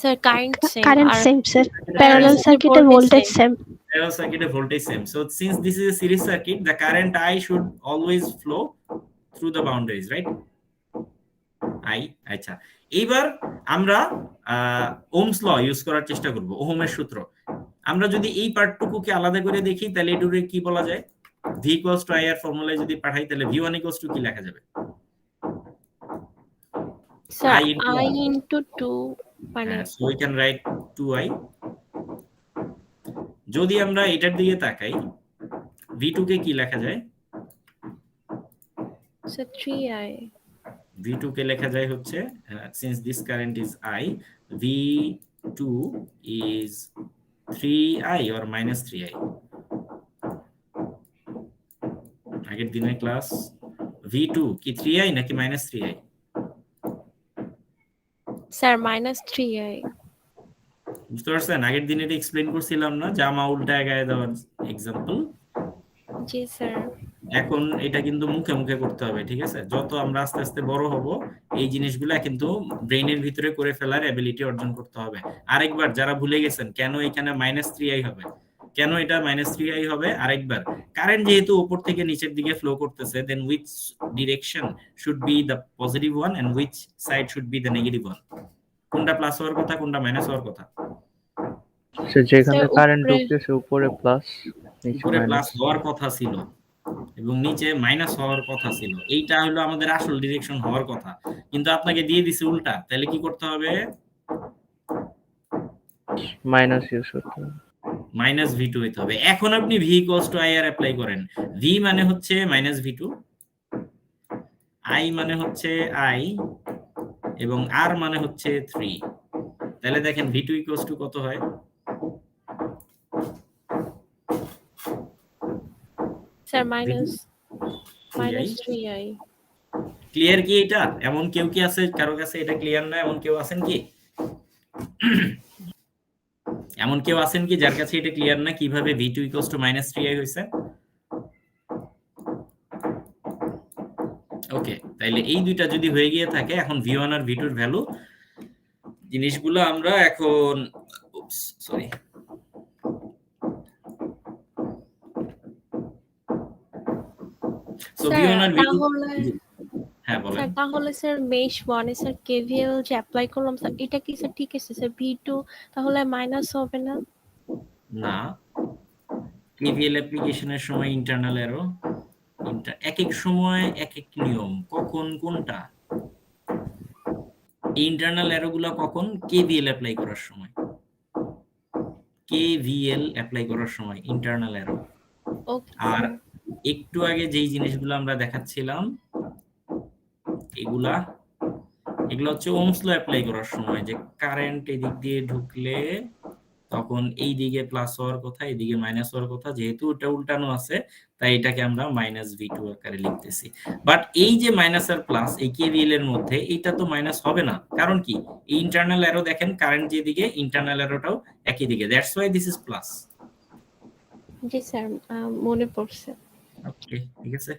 Sir, current same. Current R same, sir. parallel Parallel circuit voltage voltage same. Parallel circuit voltage same. So since this is a series circuit, the current I should always flow through the boundaries, right? I, আচ্ছা এইবার আমরা Ohm's law use করার চেষ্টা করব, ওহমের সূত্র। আমরা যদি এই পার্টটুকুকে আলাদা করে দেখি তাহলে এটাকে কি বলা যায়? V equals to IR ফর্মুলায় যদি পাঠাই তাহলে V1 equals to কি লেখা যাবে? Sir, I into I R. into 2 মানে So we can write 2I. যদি আমরা এটার দিকে তাকাই V2 কে কি লেখা যায়? sir 3I. V2 কে লেখা যায় হচ্ছে since this current is I, V2 is 3I or minus 3I. আগের দিনের ক্লাস V2 কি 3I নাকি minus 3I? Sir, minus 3I. বুঝতে পারছেন? আগের দিন এটা এক্সপ্লেইন করছিলাম না, জামা উল্টায় গায়ে দেওয়ার এক্সাম্পল। জি স্যার। এখন এটা কিন্তু মুখে মুখে করতে হবে, ঠিক আছে? যত আমরা আস্তে আস্তে বড় হব এই জিনিসগুলা কিন্তু ব্রেইনের ভিতরে করে ফেলার এবিলিটি অর্জন করতে হবে। আরেকবার যারা ভুলে গেছেন কেন এখানে -3i হবে, কেন এটা -3i হবে, আরেকবার কারেন্ট যেহেতু উপর থেকে নিচের দিকে ফ্লো করতেছে, then which direction should be the positive one and which side should be the negative one? কোনটা প্লাস হওয়ার কথা, কোনটা মাইনাস হওয়ার কথা? যেখানে স্যার, কারেন্ট উপরে- ঢুকতেছে উপরে প্লাস, নিচে উপরে প্লাস মাইনাস। হওয়ার কথা ছিল এবং নিচে মাইনাস হওয়ার কথা ছিল। এইটা হলো আমাদের আসল ডিরেকশন হওয়ার কথা, কিন্তু আপনাকে দিয়ে দিছে উল্টা। তাহলে কি করতে হবে? মাইনাস ইউজ করতে হবে। -v2 হইতে হবে। এখন আপনি v equals to IR apply করেন। v মানে হচ্ছে -v2, I মানে হচ্ছে I এবং R মানে হচ্ছে 3। তাহলে দেখেন v2 equals to কত হয়? Sir minus 3I. ক্লিয়ার কি এটা? এমন কেউ কি আছে কারো কাছে এটা ক্লিয়ার না? এমন কেউ আছেন কি? এমন কেউ আছেন কি যার কাছে এটা ক্লিয়ার না কিভাবে v2 equals to -3i হইছে? ওকে, তাইলে এই দুইটা যদি হয়ে গিয়ে থাকে, এখন v1 আর v2 এর ভ্যালু জিনিসগুলো আমরা এখন সরি সো স্যার, v1 আর v2 তাহলে- হ্যাঁ বলেন। স্যার তাহলে স্যার মেশ 1 এ স্যার কেভিএল যে অ্যাপ্লাই করলাম স্যার, এটা কি স্যার ঠিক আছে স্যার? V2 তাহলে মাইনাস হবে না? না, কেভিএল অ্যাপ্লিকেশনের সময় ইন্টারনাল এরো এক এক সময় এক এক নিয়ম, কখন কোনটা ইন্টারনাল এরোগুলো কখন? কেভিএল অ্যাপ্লাই করার সময়, কেভিএল অ্যাপ্লাই করার সময় ইন্টারনাল এরো। ওকে আর একটু আগে যেই জিনিসগুলো আমরা দেখাচ্ছিলাম এগুলো হচ্ছে ওহমস ল অ্যাপ্লাই করার সময়, যে কারেন্ট এদিক দিয়ে ঢুকলে তখন এই দিকে প্লাস হওয়ার কথা, এদিকে মাইনাস হওয়ার কথা। যেহেতু এটা উল্টানো আছে তাই এটাকে আমরা -v2 আকারে লিখতেছি। বাট এই যে মাইনাস আর প্লাস এই কেভিএল এর মধ্যে এটা তো মাইনাস হবে না, কারণ কি এই ইন্টারনাল অ্যারো দেখেন কারেন্ট যেদিকে ইন্টারনাল অ্যারোটাও একই দিকে, that's why this is plus. G sir, মনে পড়ছে। ওকে, ঠিক আছে।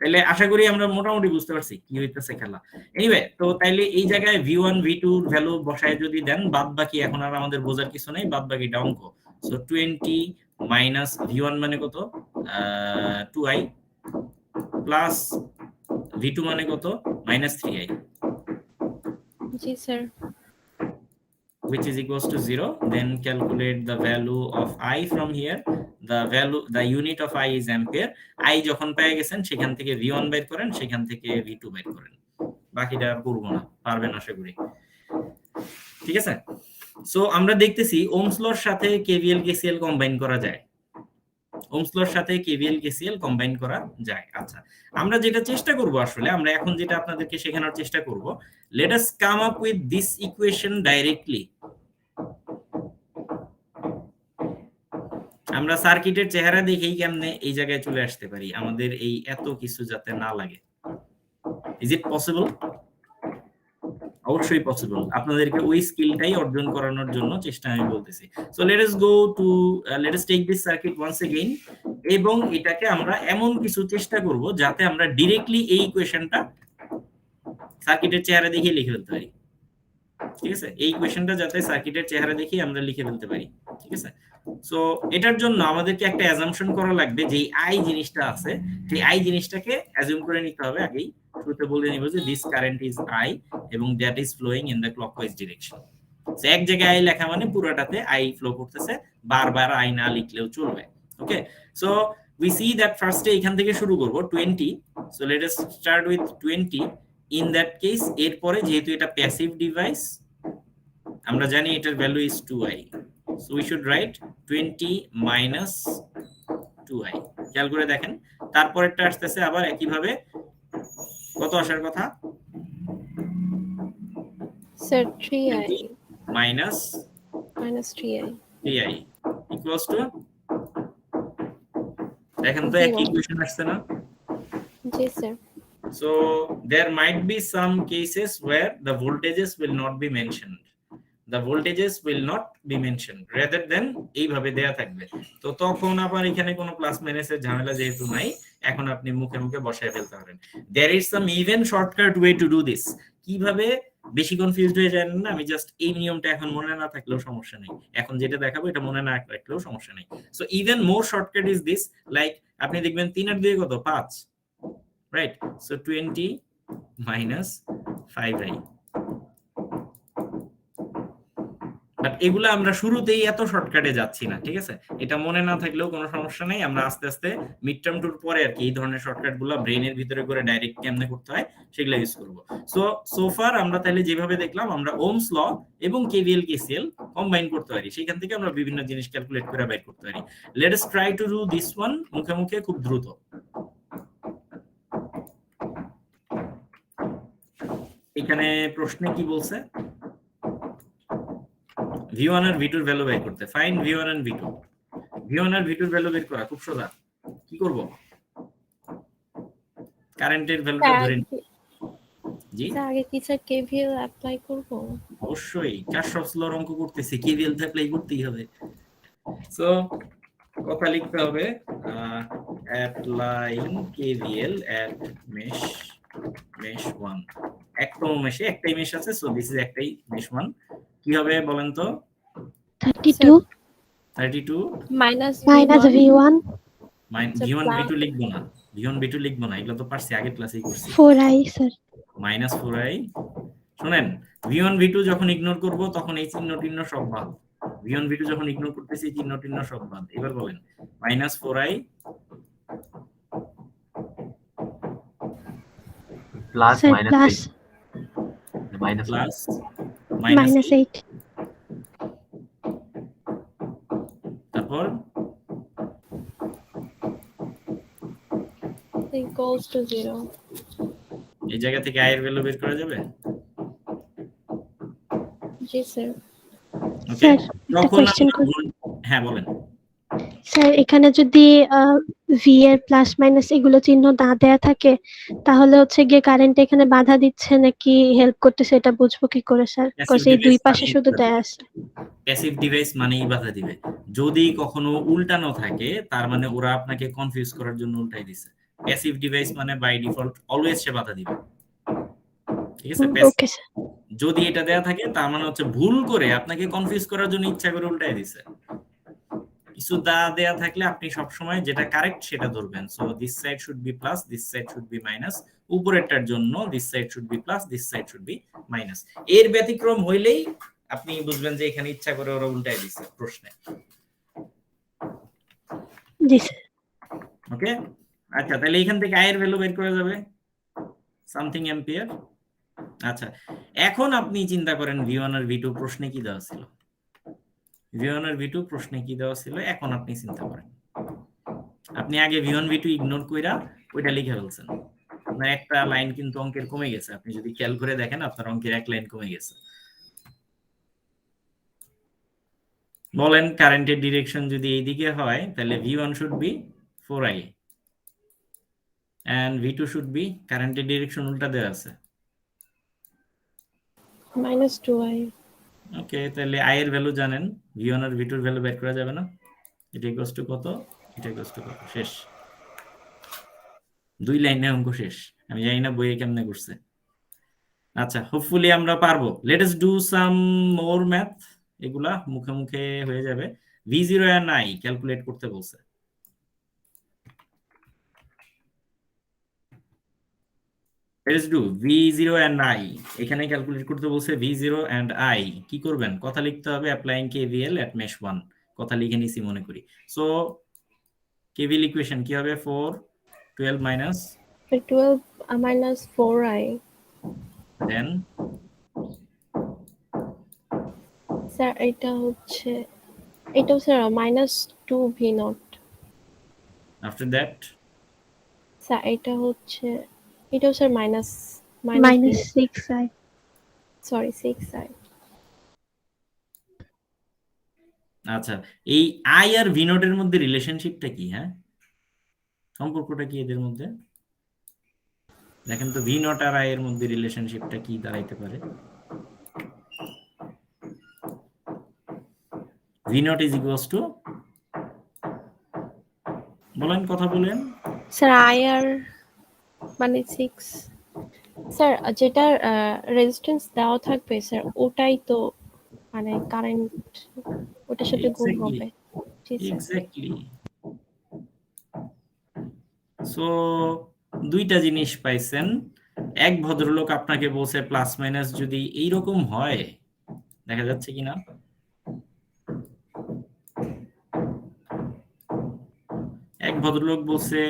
তাহলে আশা করি আমরা মোটামুটি বুঝতে পারছি কি হইতেছে খেলা। এনিওয়ে, তো তাইলে এই জায়গায় v1 v2 এর ভ্যালু বসায় যদি দেন, বাদ বাকি এখন আর আমাদের বোঝার কিছু নাই, বাদ বাকিটা অঙ্ক। সো 20 মাইনাস v1 মানে কত? 2i প্লাস v2 মানে কত? -3i, G sir. which is equals to 0. Then calculate the value of I from here. The unit of I is ampere. I যখন পেয়ে গেছেন সেখান থেকে v1 বের করেন, সেখান থেকে v2 বের করেন। বাকিটা আর করবো না, পারবেন আশা করি। ঠিক আছে, সো আমরা দেখতেছি ওহমস লর সাথে কেভিএল কেসিএল কম্বাইন করা যায়, ওহমস লর সাথে কেভিএল কেসিএল কম্বাইন করা যায়। আচ্ছা, আমরা যেটা চেষ্টা করব আসলে, আমরা এখন যেটা আপনাদেরকে শেখানোর চেষ্টা করব, let us come up with this equation directly. আমরা সার্কিটের চেহারা দেখেই কেমনে এই জায়গায় চলে আসতে পারি, আমাদের এই এত কিছু যাতে না লাগে। Is it possible? অবশ্যই পসিবল। আপনাদেরকে ওই স্কিলটাই অর্জন করানোর জন্য চেষ্টা আমি বলতেছি। So let us go to let us take this circuit once again, এবং এটাকে আমরা এমন কিছু চেষ্টা করব যাতে আমরা ডাইরেক্টলি এই ইকুয়েশনটা সার্কিটের চেহারা দেখে লিখে ফেলতে পারি। ঠিক আছে, এই ইকুয়েশনটা যাতে সার্কিটের চেহারা দেখে আমরা লিখে ফেলতে পারি। ঠিক আছে, সো এটার জন্য আমাদেরকে একটা অ্যাজাম্পশন করা লাগবে যে আই জিনিসটা আছে, সেই আই জিনিসটাকে অ্যাজিউম করে নিতে হবে। আগেই শুরুতে বলে নিব যে দিস কারেন্ট ইজ আই এবং that is flowing in the clockwise direction. So এক জায়গায় আই লেখা মানে পুরোটাতে আই ফ্লো করতেছে, বারবার আই না লিখলেও চলবে। ওকে, সো উই সি দ্যাট ফার্স্টে এখান থেকে শুরু করব 20। So let us start with 20। In that case এরপরে যেহেতু এটা প্যাসিভ ডিভাইস, আমরা জানি এটার value is 2i, so we should write 20 minus 2i। খেয়াল করে দেখেন, তারপরেরটা আসতেছে আবার একই ভাবে, কত আসার কথা? Sir 3i minus 3i 3i equals to, দেখেন তো একই ইকুয়েশন আসছে না? জি sir. So there might be some cases where the voltages will not be mentioned, the voltages will not be mentioned rather than এইভাবে দেয়া থাকবে। তো তখন আবার এখানে কোনো প্লাস মাইনাসের ঝামেলা যেহেতু নাই, এখন আপনি মুখে মুখে বসায় ফেলতে পারেন। there is some even shortcut way to do this। কিভাবে বেশি কনফিউজড হয়ে যায় না, আমি জাস্ট এই নিয়মটা এখন মনে না থাকলেও সমস্যা নেই, এখন যেটা দেখাবো এটা মনে না রাখলেও সমস্যা নেই। So even more shortcut is this, like আপনি দেখবেন 3 আর 2 কত? 5, right? So 20 minus 5i। But এগুলা আমরা শুরুতেই এত শর্টকাটে যাচ্ছি না, ঠিক আছে? এটা মনে না থাকলেও কোনো সমস্যা নেই, আমরা আস্তে আস্তে মিড টার্ম টুর পরে আর কি এই ধরনের শর্টকাট গুলো ব্রেনের ভিতরে করে ডাইরেক্ট কেমনে করতে হয় সেগুলো ইউজ করব। সো ফার আমরা তাহলে যেভাবে দেখলাম, আমরা ওহমস ল এবং কেভিএল কেসিএল কম্বাইন করতে পারি, সেখান থেকে আমরা বিভিন্ন জিনিস ক্যালকুলেট করে বের করতে পারি। Let us try to do this one মুখে মুখে খুব দ্রুত। এখানে প্রশ্নে কি বলছে? V1 আর V2 এর ভ্যালু বের করতে। Find V1 and V2। V1 R V2 এর ভ্যালু বের করা খুব সোজা। কি করব? কারেন্টের ভ্যালুটা ধরে নিই। জি স্যার আগে কি স্যার কেভিএল অ্যাপ্লাই করব? অবশ্যই, কারশফস লর অঙ্ক করতেছি, কেভিএল তো অ্যাপ্লাই করতেই হবে। সো কথা লিখতে হবে অ্যাপ্লাইং কেভিএল এট মেশ 1। একদম মেশে একটাই মেশ আছে, সো দিস ইজ একটাই মেশ 1। কি হবে বলেন তো? 32 মাইনাস V1 V1 V2 লিখবো না, V1 V2 লিখবো না, এগুলো তো পারছি, আগের ক্লাসেই করছি। 4i sir. Minus 4i। শুনেন, V1 V2 যখন ইগনোর করব তখন এই চিহ্ন টিহ্ন সব বাদ। V1 V2 যখন ইগনোর করতেছি চিহ্ন টিহ্ন সব বাদ। এবার বলেন minus 4i plus sir minus plus minus plus -8 তারপর equals to 0। এই জায়গা থেকে i এর ভ্যালু বের করা যাবে? জি স্যার। ওকে, স্যার একটা যখন কোশ্চেন হ্যাঁ বলেন। স্যার এখানে যদি ভি এর প্লাস মাইনাস এগুলো চিহ্ন না দেয়া থাকে, তাহলে হচ্ছে গিয়ে কারেন্ট এখানে বাধা দিচ্ছে নাকি হেল্প করতেছে, এটা বুঝবো কি করে স্যার? কারণ এই দুই পাশে শুধু দেয়া আছে। প্যাসিভ ডিভাইস মানেই বাধা দিবে। যদি কখনো উল্টানো থাকে তার মানে ওরা আপনাকে কনফিউজ করার জন্য উল্টাই দিছে। প্যাসিভ ডিভাইস মানে বাই ডিফল্ট অলওয়েজ সে বাধা দিবে, ঠিক আছে? Okay sir. যদি এটা দেয়া থাকে তার মানে হচ্ছে ভুল করে আপনাকে কনফিউজ করার জন্য ইচ্ছা করে উল্টাই দিছে। কিছু দেয়া থাকলে আপনি সব সময় যেটা কারেক্ট সেটা ধরবেন। So this side should be plus, this side should be minus. উপরেরটার জন্য this side should be plus, this side should be minus. এর ব্যতিক্রম হইলেই আপনি বুঝবেন যে এখানে ইচ্ছা করে ওরা উল্টাই দিছে প্রশ্নে। জি স্যার। ওকে, আচ্ছা তাহলে এখান থেকে i এর ভ্যালু বের করা যাবে সামথিং অ্যাম্পিয়ার। আচ্ছা, এখন আপনি চিন্তা করেন V1 আর V2 প্রশ্নে কি দেওয়া ছিল। V1 আর V2 প্রশ্নে কি দেওয়া ছিল, এখন আপনি চিন্তা করেন। আপনি আগে V1 V2 ইগনোর কইরা ওইটা লিখে ফেলছেন, আপনার একটা লাইন কিন্তু অঙ্কের কমে গেছে। আপনি যদি খেয়াল করে দেখেন আপনার অঙ্কের এক লাইন কমে গেছে। বলেন কারেন্টের ডিরেকশন যদি এইদিকে হয় তাহলে V1 should be 4i and V2 should be, কারেন্টের ডিরেকশন উল্টা দেওয়া আছে। -2i। ওকে, তাহলে i এর ভ্যালু জানেন, V1 আর V2 এর ভ্যালু বের করা যাবে না? এটা ইকুয়ালস টু কত, এটা ইকুয়ালস টু কত, শেষ। 2 লাইনে অঙ্ক শেষ। আমি জানি না বইয়ে কেমনে করছে। আচ্ছা, হোপফুলি আমরা পারবো। Late us do some more math. এগুলা মুখে মুখে হয়ে যাবে। V0 and i ক্যালকুলেট করতে বলছে। Let us do V0 and i, এখানে ক্যালকুলেট করতে বলছে V0 and i। কি করবেন, কথা লিখতে হবে অ্যাপ্লাইং KVL at mesh 1। কথা লিখে নিছি মনে করি। সো KVL ইকুয়েশন কি হবে, 4 12 মাইনাস 12 minus 4i। দেন স্যার এটাও sir -2v0। After that sir এটাও স্যার -6i। Sorry 6i। আচ্ছা, এই i আর v নট এর মধ্যে রিলেশনশিপটা কি? হ্যাঁ, সম্পর্কটা কি এদের মধ্যে? দেখেন তো v নট আর i এর মধ্যে রিলেশনশিপটা কি দাঁড়াইতে পারে। v not is equals two, বলেন, কথা বলেন। স্যার i আর মানে 6। স্যার যেটার রেজিস্ট্যান্স দেওয়া থাকবে স্যার ওটাই তো মানে কারেন্ট, ওটার সাথে গুণ হবে। জি স্যার। এক্স্যাক্টলি। সো দুইটা জিনিস পাইছেন। এক ভদ্রলোক আপনাকে বলছে প্লাস মাইনাস যদি এইরকম হয়, দেখা যাচ্ছে কিনা, এক ভদ্রলোক বলছে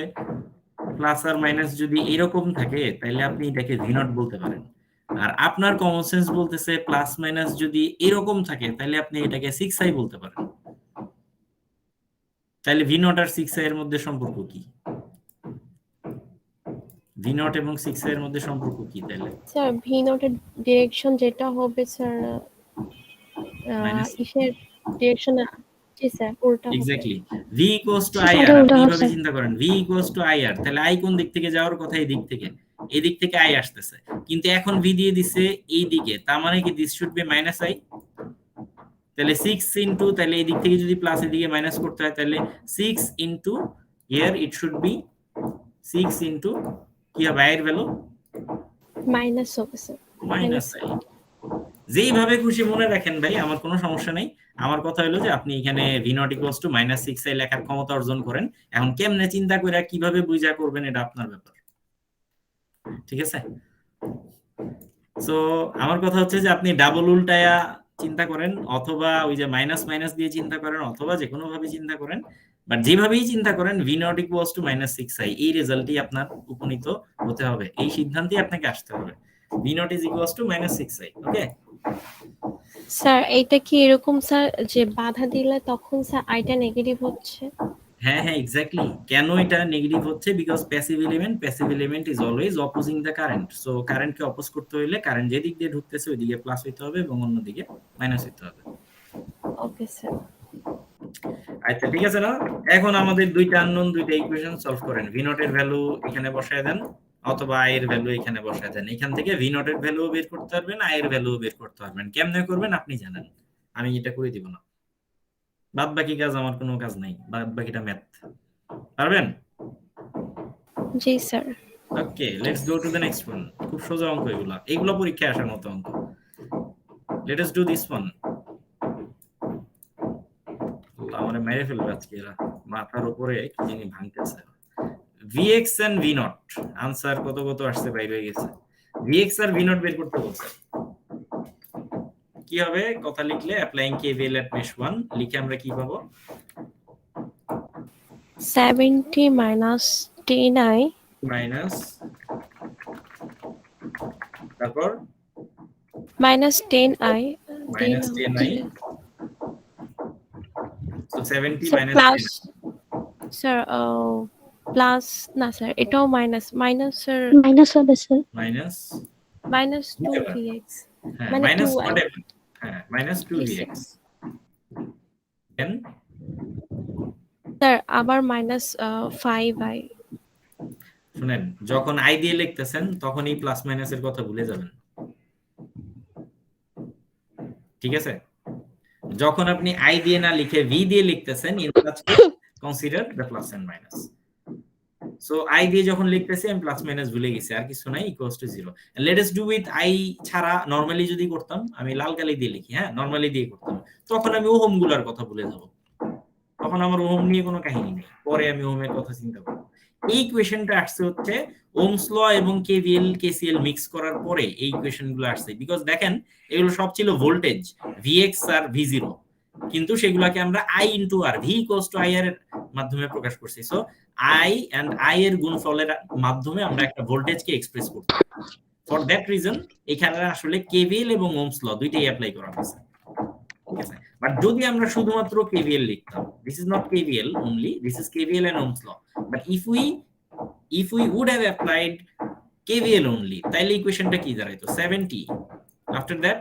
প্লাস আর মাইনাস যদি এরকম থাকে তাহলে আপনি এটাকে ভি নট বলতে পারেন। আর আপনার কমন সেন্স বলতেছে প্লাস মাইনাস যদি এরকম থাকে তাহলে আপনি এটাকে 6i বলতে পারেন। তাহলে ভি নট আর 6i এর মধ্যে সম্পর্ক কি? ভি নট এবং 6i এর মধ্যে সম্পর্ক কি তাহলে? স্যার v0 এর ডিরেকশন যেটা হবে স্যার মাইনাস, ইসের ডিরেকশন, জি স্যার উল্টা হবে। এক্স্যাক্টলি। v ইকুয়ালস টু সেটা ir, উল্টা আপনি এইভাবে হচ্ছে। চিন্তা করেন, v ইকুয়ালস টু ir, তাহলে i কোন দিক থেকে যাওয়ার কথা? এই দিক থেকে। এই দিক থেকে i আসতেছে, কিন্তু এখন v দিয়ে দিছে এই দিকে, তার মানে কি this should be minus i। তাহলে 6 ইনটু, তাহলে এই দিক থেকে যদি প্লাস এদিকে মাইনাস করতে হয় তাহলে 6 into here it should be 6 into কি হবে i এর ভ্যালু? মাইনাস হবে স্যার। Minus i। যেইভাবে খুশি মনে রাখেন ভাই, আমার কোনো সমস্যা নাই। আমার কথা হলো যে আপনি এখানে v not equals to -6i লেখার ক্ষমতা অর্জন করেন। এখন কেমনে চিন্তা করে কিভাবে বুঝা করবেন এটা আপনার ব্যাপার, ঠিক আছে? সো আমার কথা হচ্ছে যে আপনি ডাবল উল্টায়া চিন্তা করেন, অথবা ওই যে মাইনাস মাইনাস দিয়ে চিন্তা করেন, অথবা যে কোনো ভাবে চিন্তা করেন, বাট যেভাবেই চিন্তা করেন v not equals to -6i, এই রেজাল্টই আপনার উপনীত হতে হবে, এই সিদ্ধান্তে আপনাকে আসতে হবে। v not is equals two -6i। Okay sir এইটা কি এরকম স্যার যে বাধা দিলে তখন স্যার আইটা নেগেটিভ হচ্ছে? হ্যাঁ হ্যাঁ, এক্স্যাক্টলি। কেন এটা নেগেটিভ হচ্ছে? Because passive element is always opposing the current. So কারেন্টকে অপোজ করতে হইলে কারেন্ট যে দিক দিয়ে ঢুকতেছে ওই দিকে প্লাস হইতে হবে এবং অন্যদিকে মাইনাস হইতে হবে। Okay sir. আচ্ছা, ঠিক আছে না? এখন আমাদের দুইটা আননোন, দুইটা ইকুয়েশন সলভ করেন। ভি নট এর ভ্যালু এখানে বসায় দেন, অথবা i এর ভ্যালু এখানে বসায় দেন। এখান থেকে ভি নট এর ভ্যালু বের করতে পারবেন, i এর ভ্যালু বের করতে পারবেন। কেমনে করবেন আপনি জানেন, আমি এটা করে দিব না। বাদ বাকি কাজ আমার কোনো কাজ নাই, বাদ বাকিটা ম্যাথ। পারবেন? জি sir. Okay, let's go to the next one. খুব সোজা অঙ্ক এগুলো পরীক্ষায় আসার মতো অঙ্ক। Let us do this one. আমারে মেরে ফেলবে আজকে এরা, মাথার উপরে কি জানি ভাঙতেছে। vx and v naught, answer কত কত আসছে বাইরে হয়ে গেছে। vx আর v নট বের করতে বলছে। কি হবে? কথা লিখলে অ্যাপ্লাইং KVL at mesh 1 লিখে আমরা কি পাবো? 70 minus 10i মাইনাস, তারপর minus 10i, minus 10i, so 70 sir minus plus 10i, sir plus না স্যার এটাও মাইনাস স্যার মাইনাস হবে sir. minus minus 2 whatever, vx হ্যাঁ মানে minus 2i whatever, হ্যাঁ minus 2 Yes, vx, then sir আবার মাইনাস 5i শুনেন যখন i দিয়ে লিখতেছেন তখন এই প্লাস মাইনাসের কথা ভুলে যাবেন, ঠিক আছে? যখন আপনি i দিয়ে না লিখে v দিয়ে লিখতেছেন in such case consider the plus and minus. So i দিয়ে যখন লিখতেছি আমি প্লাস মাইনাস ভুলে গেছি, আর কিছু নাই, equals to 0। Late us do with i ছাড়া নরমালি যদি করতাম, আমি লাল কালি দিয়ে লিখি, হ্যাঁ নরমালি দিয়ে করতাম, তখন আমি ওহম গুলার কথা ভুলে যাব, তখন আমার ওহম নিয়ে কোনো কাহিনী নেই, পরে আমি ওহমের কথা চিন্তা করব। এই ইকুয়েশনটা আসছে হচ্ছে ওহমস ল এবং কেভিএল কেসিএল মিক্স করার পরে এই ইকুয়েশনগুলো আসছে, বিকজ দেখেন এগুলো সব ছিল ভোল্টেজ ভিএক্স আর ভি0, কিন্তু সেগুলোকে আমরা i into R V equals to I এর মাধ্যমে প্রকাশ করছি। সো i এন্ড i এর গুণফলের মাধ্যমে আমরা একটা ভোল্টেজকে এক্সপ্রেস করতে, ফর দ্যাট রিজন এখানে আসলে কেভিএল এবং ওহমস ল দুইটাই অ্যাপ্লাই করা হয়েছে, ঠিক আছে? বাট যদি আমরা শুধুমাত্র কেভিএল লিখতাম, this is not KVL only, this is KVL and Ohm's law, but if we would have applied KVL only, তাহলে ইকুয়েশনটা কি দাঁড়াইতো? 70 after that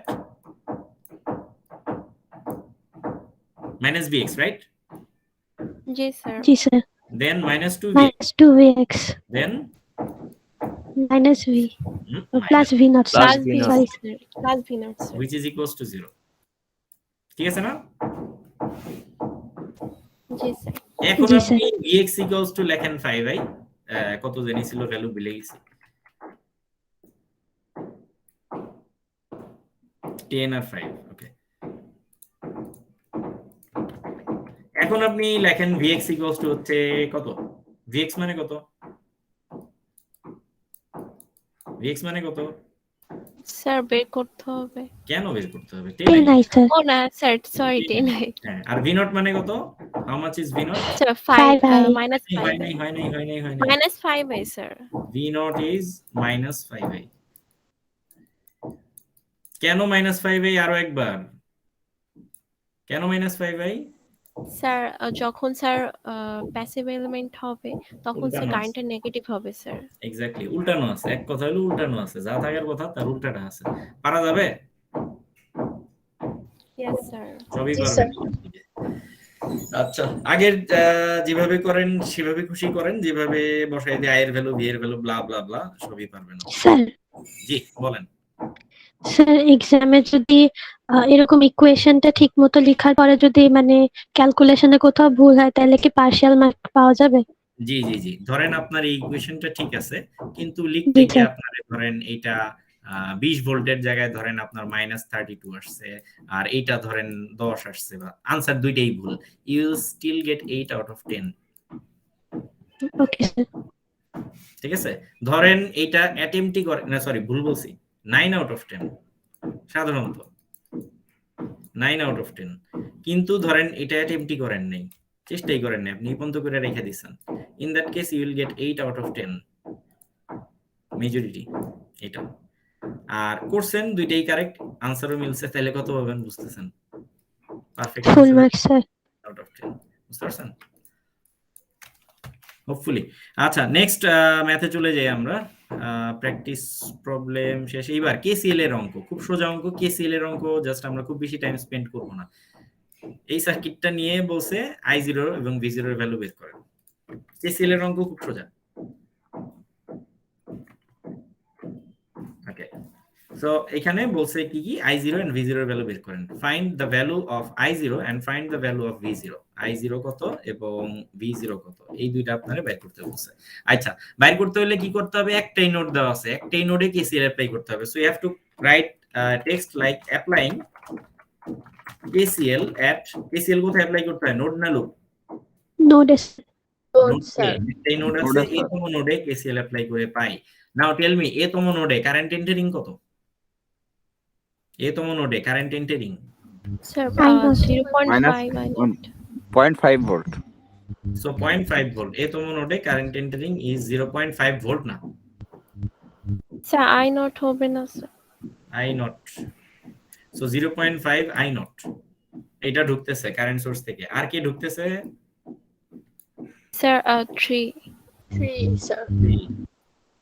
minus vx, right? G sir জি sir. Then minus 2vx, minus 2vx then minus v plus v not Plus plus v V naught. Sorry plus V naught sir which is equals to 0, ঠিক আছে না? জি sir এখন জি, আপনি vx equals to লেখেন 5i, কত জানি ছিল value ভুলে গেছি, 10 আর 5, ওকে। এখন আপনি লেখেন vx equals to হচ্ছে কত? vx মানে কত? vx মানে কত? স্যার বের করতে হবে। কেন বের করতে হবে? 10i sir. ও না স্যার সরি 10i হ্যাঁ, আর v0 মানে কত? How much is v0? Sir 5 5i minus হয় 5 নাই minus 5i sir v0 is minus 5i। কেন minus 5i? আরো একবার, কেন minus 5i? স্যার যখন স্যার প্যাসিভ এলিমেন্ট হবে তখন স্যার উল্টানো আছে। কারেন্টটা নেগেটিভ হবে স্যার এক্স্যাক্টলি, উল্টানো আছে, এক কথা হলো উল্টানো আছে, যা থাকার কথা তার উল্টাটা আছে। পারা যাবে? ইয়েস স্যার সবই জি, পারবেন। আচ্ছা, আগের যেভাবে করেন সেভাবে খুশি করেন, যেভাবে বসাই দিয়ে আয়ের ভ্যালু ভি এর ভ্যালু ব্লা ব্লা ব্লা সবই পারবেন। স্যার জি বলেন। স্যার এক্সামে যদি এরকম ইকুয়েশনটা ঠিক মতো লেখার পরে যদি মানে ক্যালকুলেশনে কোথাও ভুল হয় তাহলে কি পার্শিয়াল মার্ক পাওয়া যাবে? জি জি জি, ধরেন আপনার এই ইকুয়েশনটা ঠিক আছে, কিন্তু লিখতে জি, গিয়ে স্যার। আপনার ধরেন এটা 20 ভোল্টের জায়গায় ধরেন আপনার -32 আসছে, আর এইটা ধরেন 10 আসছে, বা আনসার দুইটাই ভুল, you still get 8 out of 10, okay sir. ঠিক আছে? ধরেন এইটা অ্যাটেম্পটই করে না, সরি ভুল বলছি, 9 আউট অফ 10 সাধারণত 9 আউট অফ 10, কিন্তু ধরেন এটা অ্যাটেম্পটই করেন নাই, চেষ্টাই করেন নাই, আপনি পর্যন্ত করে রেখে দিচ্ছেন, in that case you will get 8 out of 10 majority এটা। আর করছেন দুইটাই কারেক্ট, আনসারও মিলছে, তাহলে কত পাবেন বুঝতেছেন? Perfect full mark sir. Out of 10, বুঝতে পারছেন হোপফুলি। আচ্ছা, নেক্সট ম্যাথে চলে যাই আমরা। প্র্যাকটিস প্রবলেম শেষ, এইবার কেসিএল এর অঙ্ক, খুব সোজা অঙ্ক, কেসিএল এর অঙ্ক, জাস্ট আমরা খুব বেশি টাইম স্পেন্ড করব না। এই সার্কিটটা নিয়ে বলছে i0 এবং v0 এর ভ্যালু বের করেন। কেসিএল এর অঙ্ক খুব সোজা। ওকে, সো এখানে বলছে কি কি, i0 এন্ড v0 এর ভ্যালু বের করেন, find the value of i0 and find the value of v0, i0 কত এবং v0 কত, এই দুইটা আপনারা বের করতে বলছে। আচ্ছা, বের করতে হলে কি করতে হবে? একটাই নোড দেওয়া আছে, একটাই নোডে কেসিএল অ্যাপ্লাই করতে হবে। So you have to write text like applying KCL at, KCL কোথায় অ্যাপ্লাই করতে হয়? নোড না লুপ? নোড স্যার এই নোড আছে, এ তম নোডে KCL অ্যাপ্লাই করে পাই। নাও টেল মি, এ তম নোডে কারেন্ট এন্টারিং কত? এ তম নোডে current entering sir I know, sir. 0.5 0.5 volt. So 0.5 volt, এ তম নোডে কারেন্ট এন্টারিং ইজ 0.5 ভোল্ট না? স্যার আই নট হবে না sir I naught so 0.5 I naught এটা ঢুকতেছে কারেন্ট সোর্স থেকে। আর কি ঢুকতেছে? স্যার 3 স্যার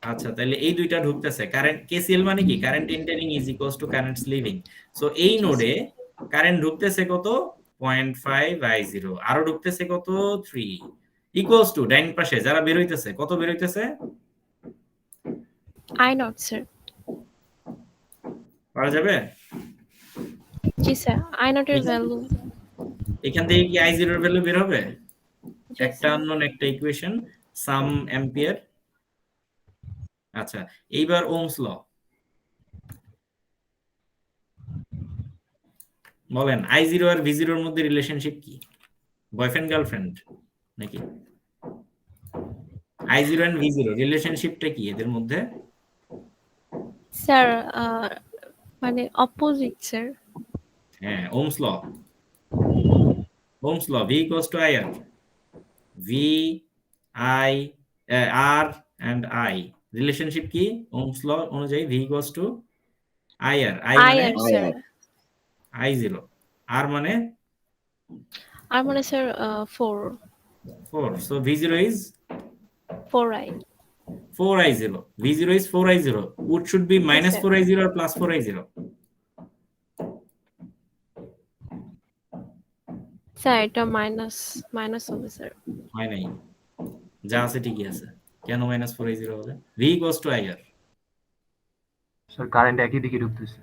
আচ্ছা, তাহলে এই দুইটা ঢুকতেছে। কারেন্ট কেসিএল মানে কি? Current entering is equals to current living. So এই নোডে কারেন্ট ঢুকতেছে কত? 0.5 I0। আরো ঢুকতেছে কত? 3 ইকুয়ালস টু ডাইন পাশে যারা বের হইতেছে কত বের হইতেছে? I not sir. পারা যাবে? জি স্যার, আই নট এর ভ্যালু এখান থেকে কি I0 এর ভ্যালু বের হবে? একটা আননোন একটা ইকুয়েশন সাম অ্যাম্পিয়ার। আচ্ছা, এইবার ওহমস ল বলেন I0 আর V0 এর মধ্যে রিলেশনশিপ কি? বয়ফ্রেন্ড গার্লফ্রেন্ড নাকি? I0 এন্ড V0 রিলেশনশিপটা কি এদের মধ্যে? স্যার মানে অপোজিট স্যার। হ্যাঁ, Ohm's law. Ohm's law V equals to IR। V I R and I relationship কি? ওহমস ল অনুযায়ী V equals to IR। I I মানে আর স্যার। I0, R মানে R মানে sir 4 4, so V0 is 4i 4I0। V0 is 4I0, which should be minus sir. 4I0 or plus 4I0? Sir এটা minus হবে sir. হয় নাই, যা আছে ঠিকই আছে। কেন minus 4I0 হবে? V equals to IR। Sir current একই দিকে ঢুকতেছে।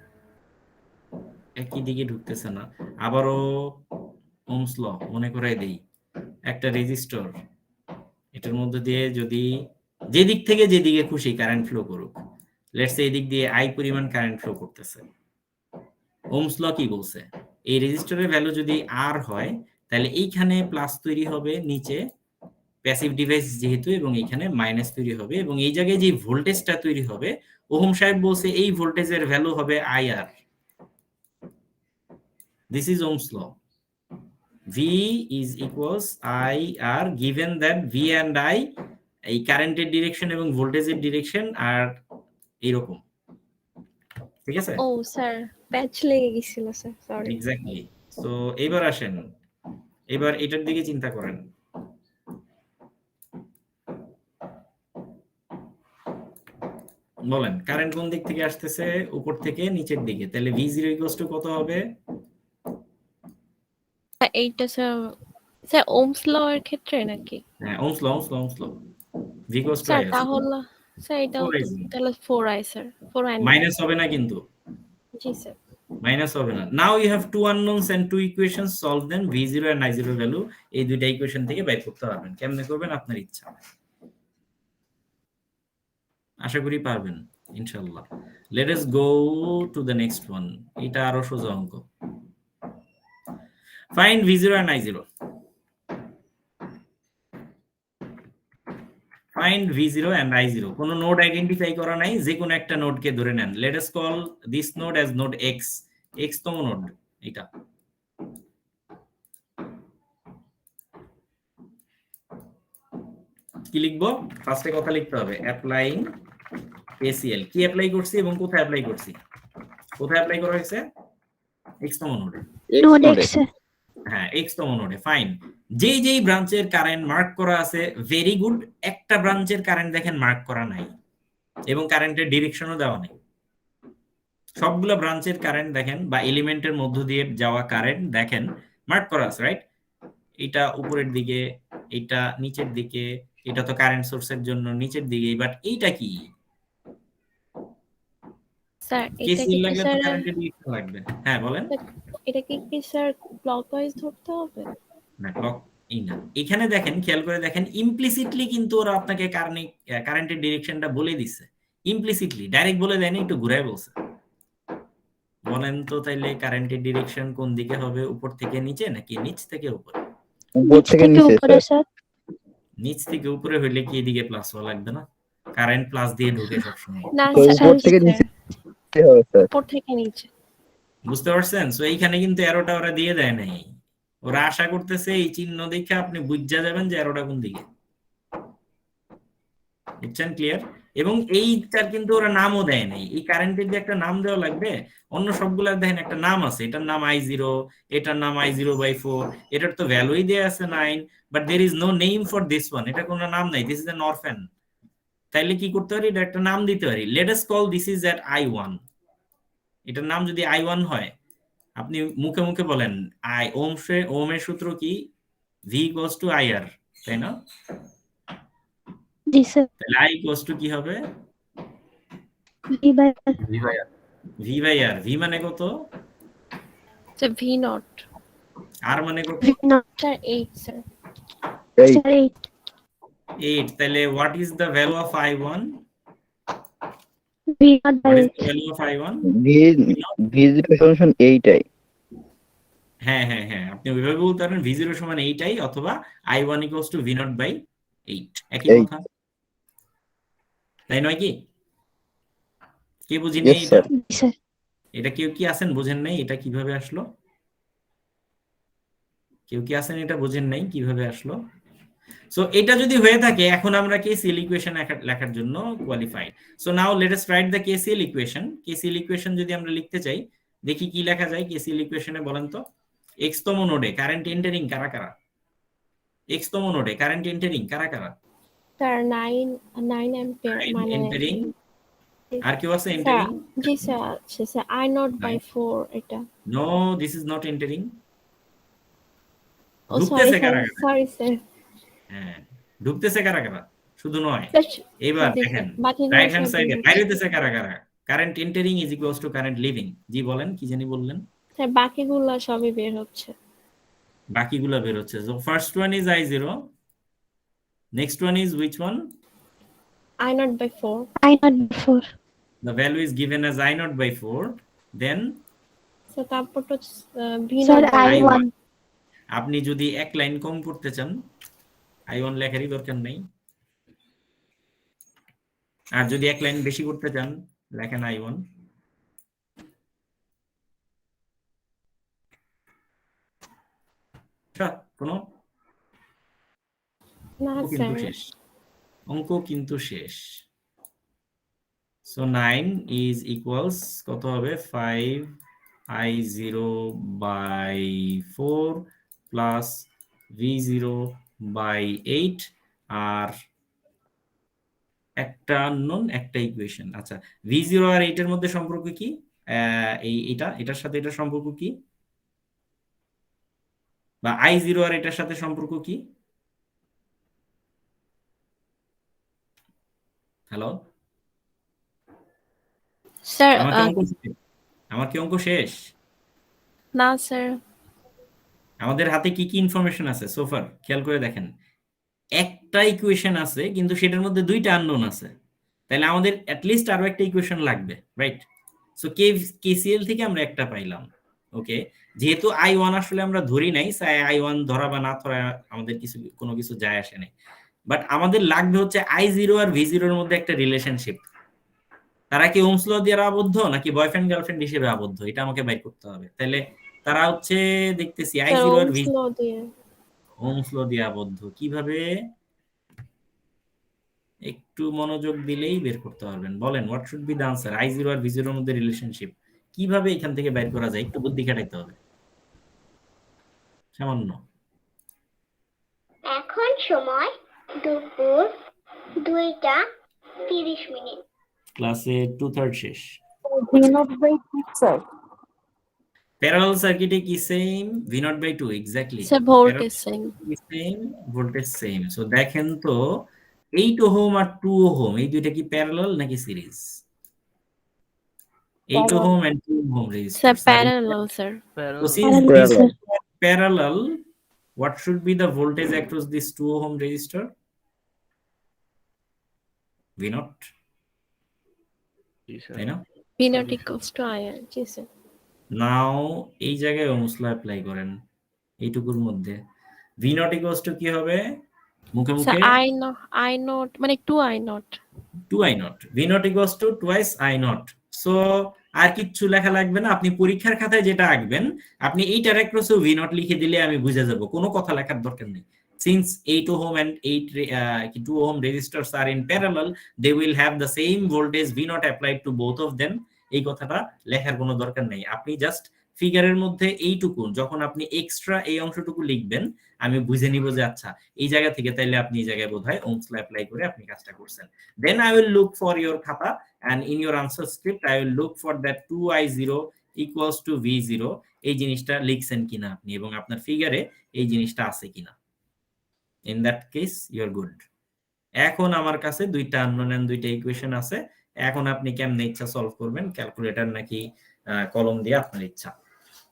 একই দিকে ঢুকতেছে না, আবারও ওহমস ল মনে করাই দেই। একটা রেজিস্টর, এটার মধ্যে দিয়ে যদি যেদিক থেকে যেদিকে খুশি কারেন্ট ফ্লো করুক, লেটস সে এদিক দিয়ে I পরিমাণ কারেন্ট ফ্লো করতেছে, ওহমস ল কি বলছে? এই রেজিস্টরের ভ্যালু যদি R হয় তাহলে এইখানে প্লাস তৈরি হবে নিচে প্যাসিভ ডিভাইস যেহেতু, এবং এইখানে মাইনাস তৈরি হবে, এবং এই জায়গায় যে ভোল্টেজটা তৈরি হবে ওহম সাহেব বলছে এই ভোল্টেজের ভ্যালু হবে IR। This is Ohm's law. V is equals IR given that V and I এই কারেন্টের ডিরেকশন এবং ভোল্টেজের ডিরেকশন আর এরকম, ঠিক আছে? ও স্যার প্যাচ লেগে গেছিল স্যার, সরি। এক্স্যাক্টলি। সো এবার আসেন, এবার এটার দিকে চিন্তা করেন। বলেন কারেন্ট কোন দিক থেকে আসতেছে? উপর থেকে নিচের দিকে, তাহলে V0 ইকুয়ালস টু কত হবে? এইটা স্যার ওহমস ল এর ক্ষেত্রে নাকি? হ্যাঁ, Ohm's law. V equals to sir IR। তাহলে স্যার এটা 4i তাহলে 4i স্যার, 4i মাইনাস হবে না কিন্তু, জি স্যার। মাইনাস হবে না। Now you have two unknowns and two equations, solve them. V0 and I0 value এই দুইটা ইকুয়েশন থেকে বের করতে পারবেন। কেমনে করবেন আপনার ইচ্ছা, আশা করি পারবেন ইনশাআল্লাহ। Let us go to the next one. এটা আরো সোজা অঙ্ক। Find V0 and I0। Find V0 and I0। কোন নোড আইডেন্টিফাই করা নাই, যে কোনো একটা নোডকে ধরে নেন। Let us call this node as node X, X তম নোড এটা। কি লিখবো? ফার্স্টে কথা লিখতে হবে অ্যাপ্লাইং KCL। কি অ্যাপ্লাই করছি এবং কোথায় অ্যাপ্লাই করছি? কোথায় অ্যাপ্লাই করা হয়েছে? X তম নোডে। নোড এক্স হ্যাঁ, X তম নোডে। ফাইন। যেই ব্রাঞ্চের কারেন্ট মার্ক করা আছে ভেরি গুড, একটা ব্রাঞ্চের কারেন্ট দেখেন মার্ক করা নাই এবং কারেন্টের ডিরেকশনও দেওয়া নেই। সবগুলো ব্রাঞ্চের কারেন্ট দেখেন বা এলিমেন্টের মধ্য দিয়ে যাওয়া কারেন্ট দেখেন মার্ক করা আছে, রাইট? এটা উপরের দিকে, এটা নিচের দিকে, এটা তো কারেন্ট সোর্সের জন্য নিচের দিকে। বাট এইটা কি? স্যার এটা কেসিএল কি লাগলে তো স্যার, কারেন্টের ডিরেকশন লাগবে। হ্যাঁ বলেন। এটা কি স্যার ক্লকওয়াইজ ধরতে হবে? না, ক্লক এই না। এখানে দেখেন, খেয়াল করে দেখেন, ইমপ্লিসিটলি কিন্তু ওরা আপনাকে কারেন্টের ডিরেকশনটা বলে দিচ্ছে। ইমপ্লিসিটলি, ডাইরেক্ট বলে দেয়নি, একটু ঘুরায় বলছে। বলেন তো তাইলে কারেন্টের ডিরেকশন কোন দিকে হবে? উপর থেকে নিচে নাকি নিচ থেকে উপরে? উপর থেকে নিচে উপরে স্যার। নিচ থেকে উপরে হইলে কি এদিকে প্লাস হওয়া লাগবে না? কারেন্ট প্লাস দিয়ে ঢোকে সবসময়। না তো স্যার, উপর থেকে নিচে হবে স্যার। উপর থেকে নিচে। বুঝতে পারছেন? সো এইখানে কিন্তু অ্যারোটা ওরা দিয়ে দেয় নাই। ওরা আশা করতেছে এই চিহ্ন দেখে আপনি বুঝা যাবেন যে অ্যারোটা কোন দিকে। বুঝছেন? ক্লিয়ার? এবং এইটার কিন্তু ওরা নামও দেয় নাই, এই কারেন্টের যে একটা নাম দেওয়া লাগবে, অন্য সবগুলার দেখেন একটা নাম আছে, এটার নাম I0, এটার নাম I0/4, এটার তো ভ্যালুই দেয়া আছে 9, but there is no name for this one, এটা কোনো নাম নাই, দিস ইজ অ্যান অরফ্যান। তাইলে কি করতে পারি, এটা একটা নাম দিতে পারি, let us call this is at I1। এটার নাম যদি I1 হয়, আপনি মুখে মুখে বলেন ওহমের সূত্র কি, V ইকুয়ালস টু IR, তাই না? জি স্যার। তাহলে I ইকুয়ালস টু কি হবে, V/R। V/R। V মানে কত, স্যার V0 R মানে কত, V0 স্যার 8 স্যার। স্যার 8। 8। তাহলে what is the value of I1? V0 what by is 8। The value of I1? V0 সমান 8i। হ্যাঁ হ্যাঁ হ্যাঁ, আপনি ওইভাবে বলতে পারেন V0 সমান 8i, অথবা I1 ইকুয়ালস টু V0/8, একই এই। কথা, তাই নয় কি? কে বুঝিনি Yes, এটা? sir. জি স্যার। এটা কেউ কি আছেন বুঝেন নাই এটা কিভাবে আসলো? কেউ কি আছেন এটা বুঝেন নাই কিভাবে আসলো? সো এটা যদি হয়ে থাকে, এখন আমরা KCL ইকুয়েশন লেখার জন্য qualified. So now let us write the KCL equation. KCL equation যদি আমরা লিখতে চাই, দেখি কি লেখা যায় KCL ইকুয়েশনে, বলেন তো। x তম নোডে কারেন্ট এন্টারিং কারা কারা? x তম নোডে কারেন্ট এন্টারিং কারা কারা? স্যার 9 অ্যাম্পিয়ার মানে এন্টারিং, আর কেউ আছে স্যার এন্টারিং? জি স্যার আছে স্যার I0/4 এটা। No, this is not entering. ও সরি ঢুকতেছে স্যার, কারা কারা? Sorry sir. হ্যাঁ, ঢুকতেছে কারা কারা? শুধু নয়, স্যার এবার জি দেখেন স্যার, বাকিগুলো রাইট হ্যান্ড সব সাইডে বের বাইরে হচ্ছে। হইতেছে কারা কারা? Current entering is equals to current leaving. জি বলেন, কি জানি বললেন? স্যার বাকিগুলো সবই বের হচ্ছে। বাকিগুলো বের হচ্ছে। So first one is I0, next one is which one? I0/4 I0/4। The value is given as I0/4, then sir তারপর তো স্যার V0/8। I1। আপনি যদি এক লাইন কম করতে চান, I1 লেখারই দরকার নেই, আর যদি এক লাইন বেশি করতে চান, লেখেন I1। কোনো না অঙ্ক কিন্তু স্যার শেষ, অঙ্ক কিন্তু শেষ। সো 9 ইজ ইকুয়ালস কত হবে, 5I0/4 প্লাস V0/8, আর একটা আননোন, একটা ইকুয়েশন। আচ্ছা, V0 আর 8 এর মধ্যে সম্পর্ক কি? এটার সাথে এটার সম্পর্ক কি, বা I0 আর এটার সাথে সম্পর্ক কি? হ্যালো, স্যার আমার কি অঙ্ক শেষ? না স্যার আমাদের হাতে কি কি ইনফরমেশন আছে সোফার খেয়াল করে দেখেন। একটা ইকুয়েশন আছে, কিন্তু সেটার মধ্যে দুইটা আননোন আছে, তাহলে আমাদের অ্যাটলিস্ট আরো একটা ইকুয়েশন লাগবে, রাইট? সো KCL থেকে আমরা একটা পাইলাম। ওকে, যেহেতু I1 আসলে আমরা ধরি নাই, I1 ধরা বা না ধরা আমাদের কোনো কিছু যায় আসে নাই, বাট আমাদের লাগবে হচ্ছে I0 আর V0 এর মধ্যে একটা রিলেশনশিপ। তারা কি ওহমস ল দিয়ে আবদ্ধ নাকি বয়ফ্রেন্ড গার্লফ্রেন্ড হিসেবে আবদ্ধ, এটা আমাকে বাইর করতে হবে। তাহলে তারা হচ্ছে দেখতেছি I0 আর V0 ওহমস ল দিয়ে আবদ্ধ। কিভাবে? একটু মনোযোগ দিলেই বের করতে পারবেন। বলেন, what should be the answer? I0 আর V0 এর মধ্যে রিলেশনশিপ কিভাবে এখান থেকে বের করা যায়? একটু বুদ্ধি খাটাইতে হবে সামান্য। এখন সময় দুপুর 2:30। ক্লাসে 2/3 শেষ। স্যার প্যারালাল সার্কিটে কি same? V0/2 exactly. Sir voltage same. Same, voltage same. So দেখেন তো 8 ওহম আর 2 ওহম এই দুইটা কি প্যারালাল নাকি series? 8 ohm and 2 ohm sir resistors are parallel sir. so since Parallel, these sir. are parallel, what should be the voltage across this 2 ohm resistor? V0, তাই না? V0 equals to IR জি sir. Now এই জায়গায় Ohm's law apply করেন এইটুকুর মধ্যে। V0 equals to কি হবে? মুখে স্যার মুখে I0 মানে 2I0। 2I0, V0 equals to twice I0। So আর কিচ্ছু লেখা লাগবে না, আপনি পরীক্ষার খাতায় যেটা আঁকবেন, আপনি এইটার অ্যাক্রসে V0 লিখে দিলে আমি বুঝে যাব, কোনো কথা লেখার দরকার নেই। Since 8 ohm and 2 ohm resistors are in parallel, they will have the same voltage V not applied to both of them. এই কথাটা লেখার কোনো দরকার নেই, আপনি জাস্ট ফিগারের মধ্যে এইটুকু যখন আপনি এক্সট্রা এই অংশটুকু লিখবেন আমি বুঝে নিব যে আচ্ছা এই জায়গা থেকে তাইলে আপনি এই জায়গায় বোধহয় ওহমস ল অ্যাপ্লাই করে আপনি কাজটা করছেন। Then I will look for your খাতা and in your answer script I will look for that 2I0 equals to V0 এই জিনিসটা লিখছেন কিনা আপনি এবং আপনার ফিগারে এই জিনিসটা আছে কিনা। In that case you are good. এখন আমার কাছে দুইটা আননোন এন্ড দুইটা ইকুয়েশন আছে, এখন আপনি কেমনে ইচ্ছা সলভ করবেন, ক্যালকুলেটর নাকি কলম দিয়ে আপনার ইচ্ছা।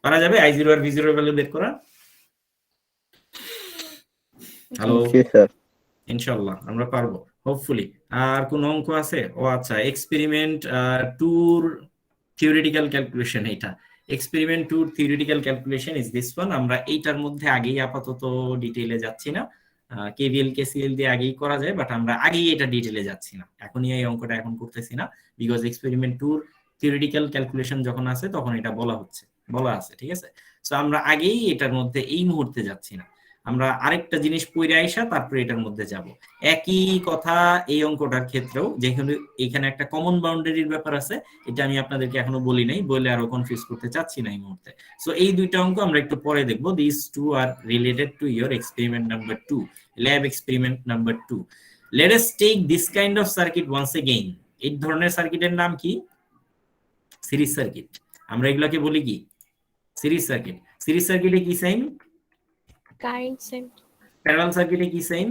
পারা যাবে I0 আর V0 এর ভ্যালু বের করা? হ্যালো জি স্যার। ইনশাআল্লাহ আমরা পারবো হোপফুলি। আর কোন অঙ্ক আছে? ও আচ্ছা, এক্সপেরিমেন্ট টুর থিওরিটিক্যাল ক্যালকুলেশন, এটা experiment tour theoretical calculation is this one. আমরা এইটার মধ্যে আগেই আপাতত ডিটেইলে যাচ্ছি না, কেভিএল কেসিএল দিয়ে আগেই করা যায়, বাট আমরা আগেই এটা ডিটেইলে যাচ্ছি না, এখনই এই অঙ্কটা এখন করতেছি না, because experiment tour theoretical calculation যখন আছে তখন এটা বলা আছে, ঠিক আছে। সো আমরা আগেই এটার মধ্যে এই মুহূর্তে যাচ্ছি না, আমরা আরেকটা জিনিস পড়ে আইসা তারপরে এটার মধ্যে যাব। একই কথা এই অঙ্কটার ক্ষেত্রেও, যেখানে এখানে একটা কমন বাউন্ডারির ব্যাপার আছে, এটা আমি আপনাদেরকে এখনো বলি নাই, বলে আরো কনফিউজ করতে চাচ্ছি না এই মুহূর্তে। সো এই দুইটা অঙ্ক আমরা একটু পরে দেখবো। This two are related to your experiment number 2, lab experiment number 2। Let us take this kind of circuit once again. এই ধরনের সার্কিটের নাম কি? Series circuit. আমরা এগুলাকে বলি কি? Series circuit. সিরিজ সার্কিটে কি সাইন? কারেন্ট সেম, প্যারালাল সার্কিটে কি সাইন?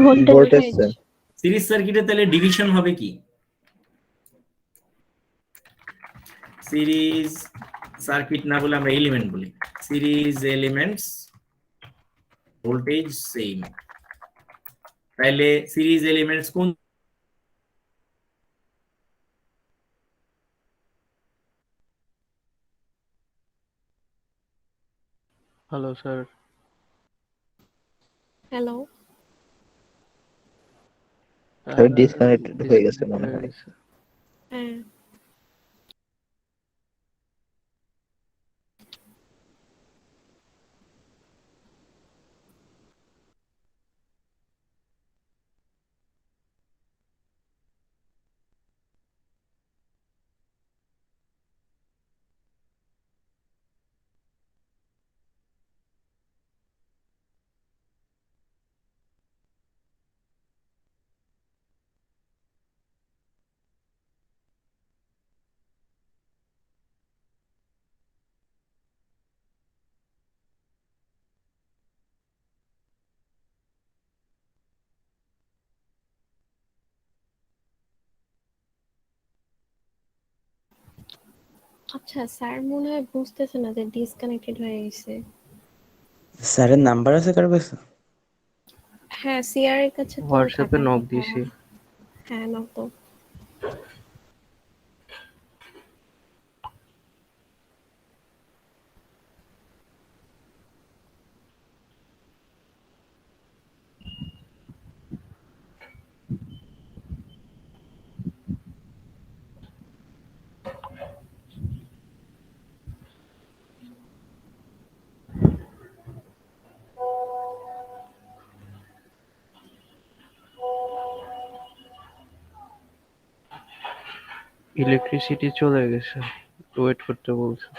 Voltage voltage sir. সিরিজ সার্কিটে তাহলে ডিভিশন হবে কি? সিরিজ সার্কিট না বলে আমরা এলিমেন্ট বলি। Series elements voltage same. তাহলে সিরিজ এলিমেন্টস কোন? Hello sir. Hello sir disconnected হয়ে গেছে মনে হয়। হ্যাঁ আচ্ছা, স্যার মনে হয় বুঝতেছে না যে ডিসকানেক্টেড হয়ে গেছে। স্যারের নাম্বার আছে কার কাছে? হ্যাঁ সিআর এর কাছে তো হোয়াটসঅ্যাপে থাকার নক কথা। দিছি। হ্যাঁ নক তো। ইলেকট্রিসিটি চলে গেছে, ওয়েট করতে বলছে।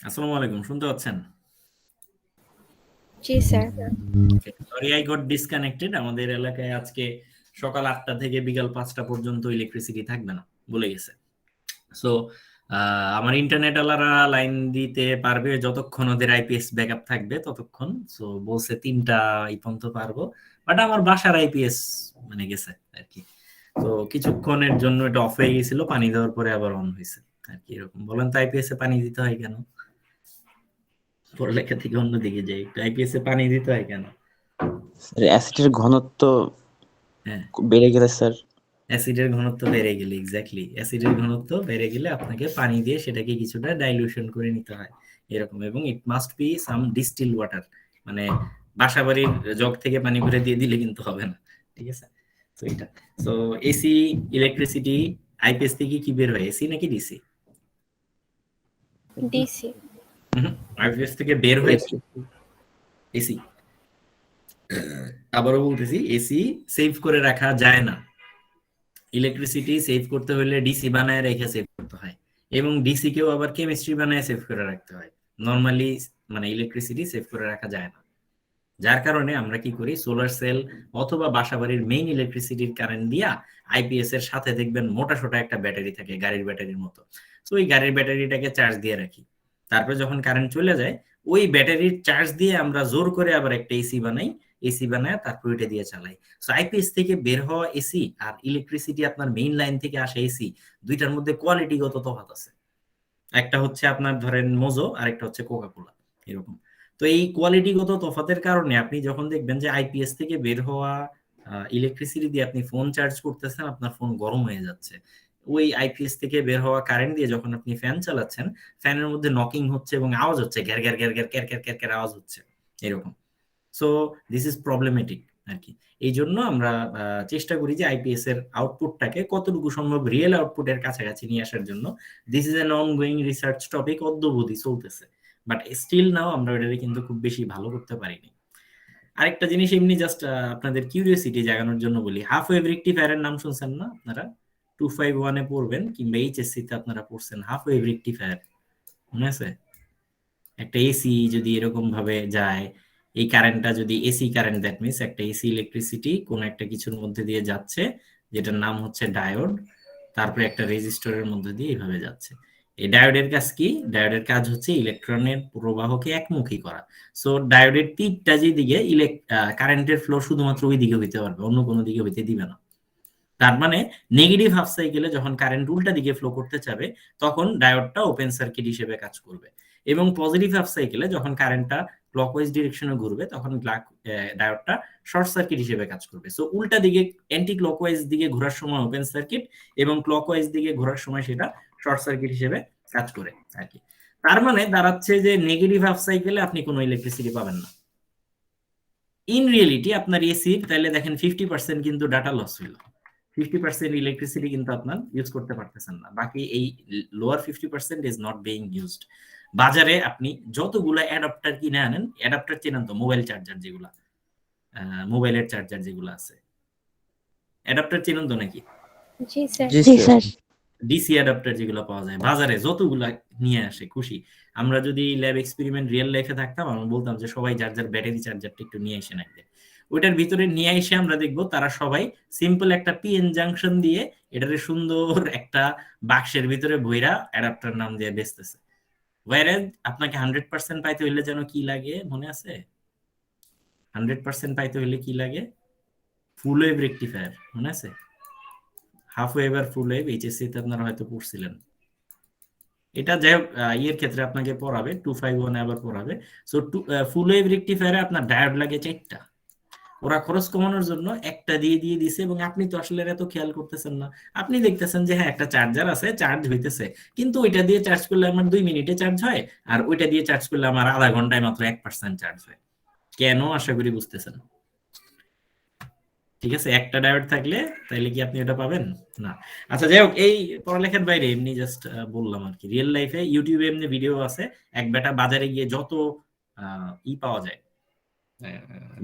আসসালামু আলাইকুম, শুনতে পাচ্ছেন? জি sir. Sorry I got disconnected. আমাদের এলাকায় আজকে সকাল 8টা থেকে বিকাল 5টা পর্যন্ত ইলেকট্রিসিটি থাকবে না বলে গেছে। সো আমার ইন্টারনেট আলারা লাইন দিতে পারবে যতক্ষণ ওদের আইপিএস ব্যাকআপ থাকবে ততক্ষণ। সো বলছে 3টা এই পর্যন্ত পারবো, বাট আমার বাসার আইপিএস মানে গেছে আর কি। তো কিছুক্ষণের জন্য এটা অফ হয়ে গেছিল, পানি দেওয়ার পরে আবার অন হয়েছে আর কি। এরকম বলেন তো আইপিএস এ পানি দিতে হয় কেন? পড়ালেখা থেকে অন্যদিকে যাই, একটু আইপিএস এ পানি দিতে হয় কেন? স্যার অ্যাসিডের ঘনত্ব হ্যাঁ, বেড়ে গেলে স্যার। অ্যাসিডের ঘনত্ব বেড়ে গেলে, এক্স্যাক্টলি অ্যাসিডের ঘনত্ব বেড়ে গেলে আপনাকে পানি দিয়ে সেটাকে কিছুটা ডাইলিউশন করে নিতে হয় এরকম। এবং it must be some distil water, মানে বাসাবাড়ির জগ থেকে পানি ভরে দিয়ে দিলে কিন্তু হবে না, ঠিক আছে? তো এটা, তো এসি ইলেকট্রিসিটি আইপিএস থেকে কি বের হয়, এসি নাকি ডিসি? ডিসি। আইপিএস থেকে বের হয় AC এসি। আবারও বলতেছি, এসি সেভ করে রাখা যায় না। ইলেকট্রিসিটি সেভ করতে হলে ডিসি বানায় রেখে সেভ করতে হয়, এবং ডিসি কেও আবার কেমিস্ট্রি বানায় সেভ করে রাখতে হয়। নরমালি মানে ইলেকট্রিসিটি সেভ করে রাখা যায় না। যার কারণে আমরা কি করি, সোলার সেল অথবা বাসাবাড়ির মেইন ইলেকট্রিসিটির কারেন্ট দিয়া আইপিএস এর সাথে দেখবেন মোটা সোটা একটা ব্যাটারি থাকে, গাড়ির ব্যাটারির মতো। তো ওই গাড়ির ব্যাটারিটাকে চার্জ দিয়ে রাখি। তারপরে যখন কারেন্ট চলে যায়, ওই ব্যাটারির চার্জ দিয়ে আমরা জোর করে আবার একটা এসি বানাই। এসি বানায় তারপর ওইটা দিয়ে চালাই। সো আইপিএস থেকে বের হওয়া এসি আর ইলেকট্রিসিটি আপনার মেইন লাইন থেকে আসা এসি, দুইটার মধ্যে কোয়ালিটিগত তফাৎ আছে। একটা হচ্ছে আপনার ধরেন মোজো, আর একটা হচ্ছে কোকাকোলা, এরকম। তো এই কোয়ালিটিগত তফাতের কারণে আপনি যখন দেখবেন যে আইপিএস থেকে বের হওয়া ইলেকট্রিসিটি দিয়ে আপনি ফোন চার্জ করতেছেন, আপনার ফোন গরম হয়ে যাচ্ছে। ওই আইপিএস থেকে বের হওয়া কারেন্ট দিয়ে যখন আপনি ফ্যান চালাচ্ছেন, ফ্যানের মধ্যে নকিং হচ্ছে এবং আওয়াজ হচ্ছে, গ্যার গ্যার গ্যার গ্যার ক্যার ক্যার ক্যার ক্যার আওয়াজ হচ্ছে এরকম। সো দিস ইজ প্রবলেমেটিক আর কি। এই জন্য আমরা চেষ্টা করি যে আইপিএস এর আউটপুটটাকে কতটুকু সম্ভব রিয়েল আউটপুটের কাছাকাছি নিয়ে আসার জন্য। This is an ongoing research topic, অদ্যবধি চলতেছে, বাট স্টিল নাও আমরা এটাকে কিন্তু খুব বেশি ভালো করতে পারিনি। আরেকটা জিনিস এমনি জাস্ট আপনাদের কিউরিওসিটি জাগানোর জন্য বলি, হাফ ওয়েভ রেকটিফায়ারের নাম শুনছেন না আপনারা? 251 এ পড়বেন কিংবা এইচএসসি তে আপনারা পড়ছেন হাফ ওয়েভ রেকটিফায়ার, মনে আছে? একটা এসি যদি এরকম ভাবে যায়, এই কারেন্টটা যদি এসি কারেন্ট, দ্যাট মিনস একটা এসি ইলেকট্রিসিটি কোন একটা কিছুর মধ্যে দিয়ে যাচ্ছে যেটার নাম হচ্ছে ডায়োড, তারপরে একটা রেজিস্টরের মধ্যে দিয়ে এইভাবে যাচ্ছে। এই ডায়োডের কাজ কি? ডায়োডের কাজ হচ্ছে ইলেকট্রনের প্রবাহকে একমুখী করা। সো ডায়োডের তীরটা যেদিকে কারেন্টের ফ্লো শুধুমাত্র ওই দিকে হইতে পারবে, অন্য কোনো দিকে হইতে দিবে না। তার মানে নেগেটিভ হাফ সাইকেলে যখন কারেন্ট উল্টা দিকে ফ্লো করতে চাবে, তখন ডায়োডটা ওপেন সার্কিট হিসেবে কাজ করবে। এবং পজিটিভ হাফ সাইকেলে যখন কারেন্টটা ক্লকওয়াইজ ডিরেকশনে ঘুরবে, তখন ডায়োডটা শর্ট সার্কিট হিসেবে কাজ করবে। সো উল্টা দিকে অ্যান্টি ক্লকওয়াইজ দিকে ঘোরার সময় ওপেন সার্কিট, এবং ক্লকওয়াইজ দিকে ঘোরার সময় সেটা শর্ট সার্কিট হিসেবে কাজ করে আর কি। তার মানে দাঁড়াচ্ছে যে নেগেটিভ হাফ সাইকেলে আপনি কোনো ইলেকট্রিসিটি পাবেন না। ইন রিয়েলিটি আপনার এসির তাহলে দেখেন 50% কিন্তু ডাটা লস হইল, 50% ইলেকট্রিসিটি কিন্তু আপনার ইউজ করতে পারতেছেন না। বাকি এই lower 50% is not being used. বাজারে আপনি যতগুলা অ্যাডাপ্টার কিনে আনেন, অ্যাডাপ্টার চেনেন তো, মোবাইল চার্জার যেগুলা, মোবাইলের চার্জার যেগুলো আছে, অ্যাডাপ্টার চেনেন তো নাকি? জি স্যার। জি জি স্যার স্যার। ডিসি অ্যাডাপ্টার যেগুলো পাওয়া যায় বাজারে, যতগুলা নিয়ে আসে খুশি। আমরা যদি ল্যাব এক্সপেরিমেন্ট রিয়েল লাইফে থাকতাম, আমরা বলতাম যে সবাই যার যার ব্যাটারি চার্জারটা একটু নিয়ে এসে একদিন। ওইটার ভিতরে নিয়ে এসে আমরা দেখবো তারা সবাই সিম্পল একটা পিএন জাংশন দিয়ে এটারে সুন্দর একটা বাক্সের ভিতরে ভইরা অ্যাডাপ্টার নাম দিয়ে বেচতেছে। ওয়ারেজ আপনাকে 100% পাইতে হইলে যেন কি লাগে মনে আছে? 100% পাইতে হইলে কি লাগে? ফুল ওয়েভ রেকটিফায়ার, মনে আছে? হাফ ওয়েভ আর ফুল ওয়েভ এইচএসসি তে আপনারা হয়তো পড়ছিলেন। এটা যাই হোক ইয়ের ক্ষেত্রে আপনাকে পড়াবে, 251 আবার পড়াবে। সো ফুল ওয়েভ রেকটিফায়ারে আপনার ডায়োড লাগে 4টা। ওরা খরচ কমানোর জন্য একটা দিয়ে দিছে, এবং আপনি তো আসলে এত খেয়াল করতেছেন না। আপনি দেখতেছেন যে হ্যাঁ একটা চার্জার আছে, চার্জ হইতেছে, কিন্তু ওইটা দিয়ে চার্জ করলে আমার 2 মিনিটে চার্জ হয়, আর ওইটা দিয়ে চার্জ করলে আমার আধা ঘন্টায় মাত্র 1% চার্জ হয়। কেন? আশা করি বুঝতেছেন। ঠিক আছে, একটা ডায়োড থাকলে তাইলে কি আপনি এটা পাবেন না? আচ্ছা যাই হোক, এই পড়ালেখার বাইরে এমনি জাস্ট বললাম আর কি। রিয়েল লাইফে ইউটিউবে এমনি ভিডিও আছে, এক বেটা বাজারে গিয়ে যত পাওয়া যায়,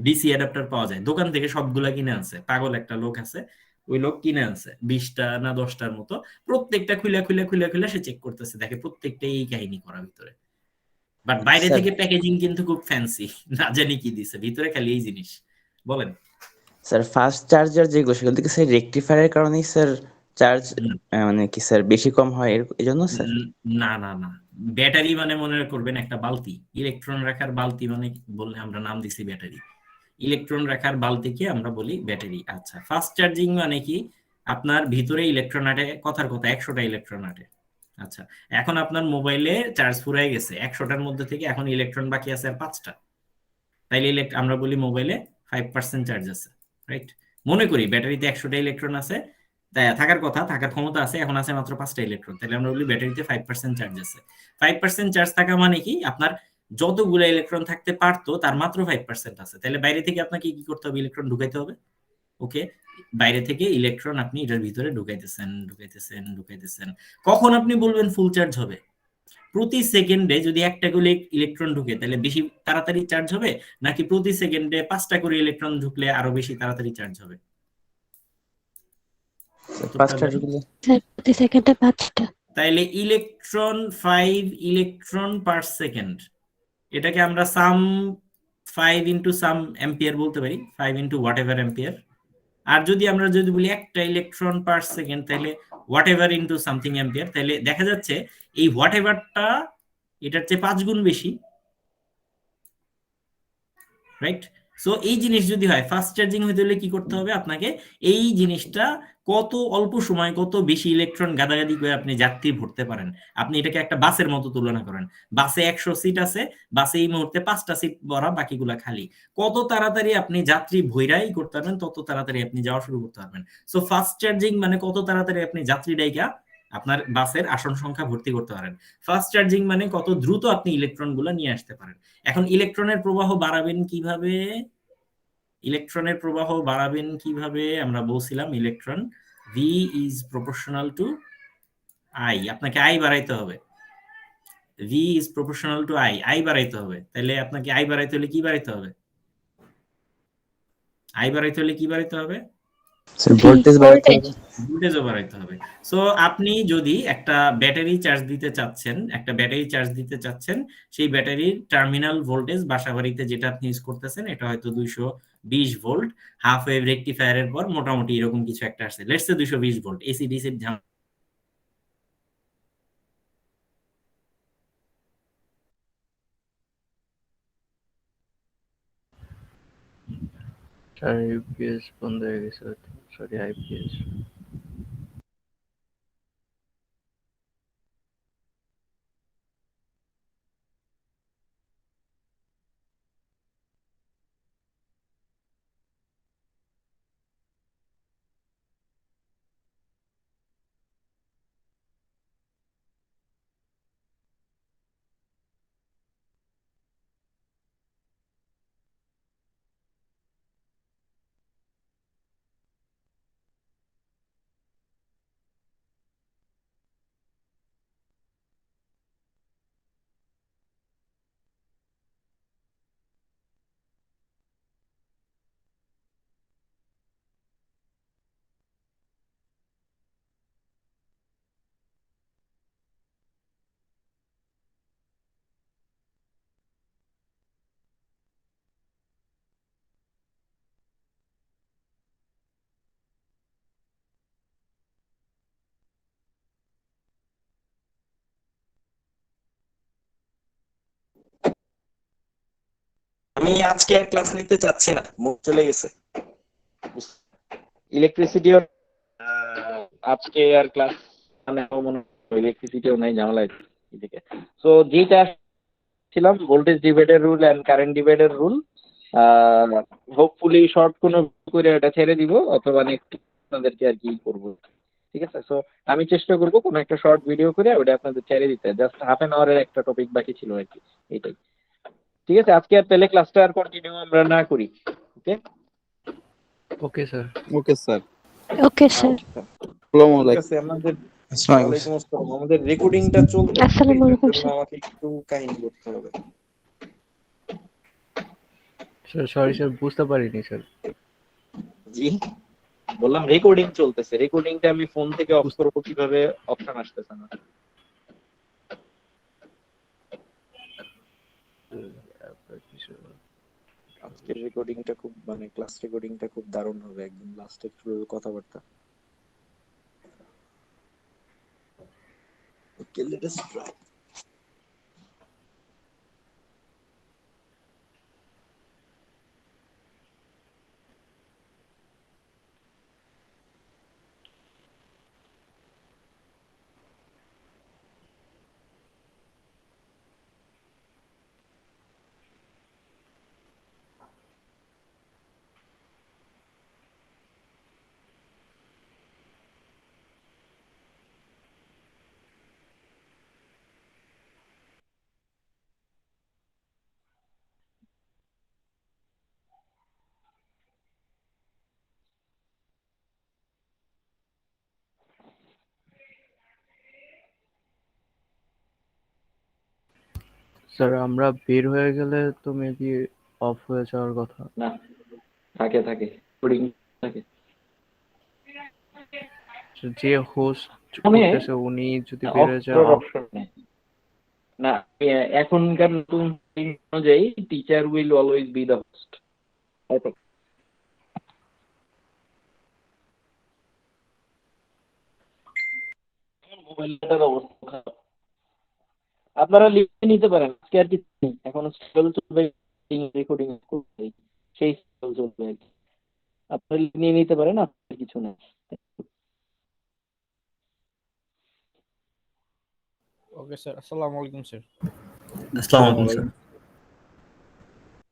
ডিসি অ্যাডাপ্টার পাওয়া যায় দোকান থেকে সবগুলা কিনে আনছে। পাগল একটা লোক আছে, ওই লোক কিনে আনছে 20টা না 10টার মতো। প্রত্যেকটা খুলে খুলে খুলে খুলে সে চেক করতেছে, দেখে প্রত্যেকটা এই কাহিনী করার ভিতরে। বাট বাইরে স্যার থেকে প্যাকেজিং কিন্তু খুব ফ্যান্সি, না জানি কি দিছে ভিতরে, খালি এই জিনিস। বলেন। স্যার ফাস্ট চার্জার যেগুলো সেগুলো থেকে স্যার রেকটিফায়ারের কারণেই স্যার চার্জ মানে কি স্যার বেশি কম হয় এই জন্য স্যার? না না না, ব্যাটারি মানে মনে করবেন একটা বালতি, ইলেকট্রন রাখার বালতি মানে বললে আমরা নাম দিছি ব্যাটারি, ইলেকট্রন রাখার বালতিকে আমরা বলি ব্যাটারি। আচ্ছা, ফাস্ট চার্জিং মানে কি, আপনার ভিতরে ইলেকট্রন আটে, কথার কথা 100টা ইলেকট্রন আটে। আচ্ছা, এখন আপনার মোবাইলে চার্জ ফুরাই গেছে, 100টার মধ্যে থেকে এখন ইলেকট্রন বাকি আছে আর 5টা, তাইলে আমরা বলি মোবাইলে 5% চার্জ আছে, রাইট? মনে করি ব্যাটারিতে 100টা ইলেকট্রন আছে, তাই থাকার কথা, থাকার ক্ষমতা আছে, এখন আছে মাত্র 5টা ইলেকট্রন, তাহলে আমরা বলি ব্যাটারিতে 5% চার্জ আছে। 5% চার্জ থাকা মানে কি, আপনার যতগুলো ইলেকট্রন থাকতে পারতো তার মাত্র 5% আছে, তাহলে বাইরে থেকে আপনাকে কি করতে হবে, ইলেকট্রন ঢুকাইতে হবে। ওকে, বাইরে থেকে ইলেকট্রন আপনি এটার ভিতরে ঢুকাইতেছেন ঢুকাইতেছেন ঢুকাইতেছেন। কখন আপনি বলবেন ফুল চার্জ হবে? প্রতি সেকেন্ডে যদি একটা করে ইলেকট্রন ঢুকে তাহলে বেশি তাড়াতাড়ি চার্জ হবে, নাকি প্রতি সেকেন্ডে 5টা করে ইলেকট্রন ঢুকলে আরো বেশি তাড়াতাড়ি চার্জ হবে? ফাস্ট চার্জগুলো স্যার প্রতি সেকেন্ডে 5টা। তাইলে ইলেকট্রন 5 ইলেকট্রন পার সেকেন্ড, এটাকে আমরা সাম 5 ইন্টু সাম অ্যাম্পিয়ার বলতে পারি, 5 ইন্টু হোয়াট এভার অ্যাম্পিয়ার। আর যদি আমরা যদি বলি একটা ইলেকট্রন পার সেকেন্ড, তাহলে what ever into something ampere, তাহলে দেখা যাচ্ছে এই হোয়াট এভারটা এটার চেয়ে 5 গুণ বেশি, রাইট? সো এই জিনিস যদি হয়, ফাস্ট চার্জিং হইতে হলে কি করতে হবে আপনাকে, এই জিনিসটা কত অল্প সময় কত বেশি ইলেকট্রন গাদাগাদি করে আপনি যাত্রী ভরতে পারেন। আপনি এটাকে একটা বাসের মতো তুলনা করেন, বাসে 100 সিট আছে, বাসে এই মুহূর্তে 5টা সিট ভরা, বাকিগুলা খালি। কত তাড়াতাড়ি আপনি যাত্রী ভইরাই করতে পারবেন, তত তাড়াতাড়ি আপনি যাওয়া শুরু করতে পারবেন। সো ফাস্ট চার্জিং মানে কত তাড়াতাড়ি আপনি যাত্রী ডাইকা আপনার বাসের আসন সংখ্যা ভর্তি করতে পারেন। ফাস্ট চার্জিং মানে কত দ্রুত আপনি ইলেকট্রন গুলা নিয়ে আসতে পারেন। এখন ইলেকট্রনের প্রবাহ বাড়াবেন কিভাবে, ইলেকট্রনের প্রবাহ বাড়াবেন কিভাবে, আমরা বলছিলাম electron V is proportional to I, আপনাকে আই বাড়াইতে হবে, V is proportional to I, I বাড়াইতে হবে। তাহলে আপনাকে আই বাড়াইতে হলে কি বাড়াইতে হবে, আই বাড়াইতে হলে কি বাড়াইতে হবে, স্যার ভোল্টেজ বাড়াতে হবে, ভোল্টেজও বাড়াইতে হবে। সো আপনি যদি একটা ব্যাটারি চার্জ দিতে চাচ্ছেন, সেই ব্যাটারির টার্মিনাল ভোল্টেজ বাসাবাড়িতে যেটা আপনি ইউজ করতেছেন এটা হয়তো 220 ভোল্ট, হাফ ওয়েভ রেকটিফায়ারের পর মোটামুটি এরকম কিছু একটা আসছে, let's say 220 volt. AC DC sir UPS বন্ধ হয়ে গেছে, সরি আইপিএস। আমি আজকে আর ক্লাস নিতে চাচ্ছি না, মুখ চলে গেছে, ইলেকট্রিসিটিও আজকে আর ক্লাস মানে ইলেকট্রিসিটিও নাই, ঝামেলা এদিকে। সো যেটা ছিলাম voltage divider rule and current divider rule, hopefully short কোনো করে এটা ছেড়ে দিব, অথবা নেক্সট আপনাদেরকে আর কি করবো, ঠিক আছে? সো আমি চেষ্টা করবো কোনো একটা শর্ট ভিডিও করে ওটা আপনাদের ছেড়ে দিতে, জাস্ট হাফ এন আওয়ারের একটা টপিক বাকি ছিল আর কি, এইটাই। ঠিক আছে, আজকে আর তাহলে ক্লাসটা আর কন্টিনিউ আমরা না করি, okay? Okay sir. Okay sir. Okay sir. আসসালামু ঠিক আলাইকুম। আছে, আমাদের আসসালামু আলাইকুম। ওয়ালাইকুম আসসালাম, আমাদের রেকর্ডিংটা চলছে, আসসালামু আলাইকুম এর জন্য স্যার। আমাকে একটু কাহিনী করতে হবে। স্যার সরি স্যার, বুঝতে পারিনি স্যার। জি বললাম রেকর্ডিং চলতেছে, রেকর্ডিংটা আমি ফোন থেকে অফ করবো কিভাবে, অপশন আসতেছে না। আজকের রেকর্ডিংটা খুব মানে ক্লাস রেকর্ডিংটা খুব দারুণ হবে, একদম লাস্টে কথাবার্তা। ওকে, লেট আস ট্রাই। স্যার আমরা বের হয়ে গেলে তো মেবি অফ হয়ে যাওয়ার কথা। না, থাকে থাকে রেকর্ডিং থাকে। যে হোস্ট মানে করতেছে উনি যদি অফ বের হয়ে যায় করার অফ। অপশন নেই। না, এখনকার নতুন অনুযায়ী teacher will always be the host. মোবাইলটার অবস্থা খারাপ। আপনারা লিখে নিতে পারেন, আজকে আর কিছু নেই, এখনো সিরিয়াল চলবে, রেকর্ডিং সেই সিরিয়াল চলবে আর কি। আপনারা লিখে নিয়ে নিতে পারেন, আপনার কিছু নেই। ওকে স্যার, আসসালামু আলাইকুম স্যার। আসসালামু আলাইকুম স্যার।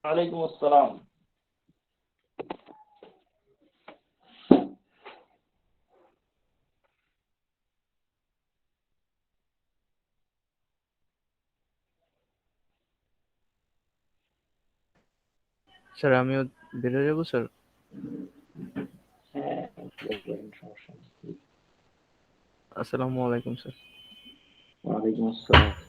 ওয়ালাইকুম আসসালাম। স্যার আমিও বেরো যাবো স্যার। হ্যাঁ, সমস্যা নেই। আসসালামু আলাইকুম স্যার। ওয়ালাইকুম আসসালাম।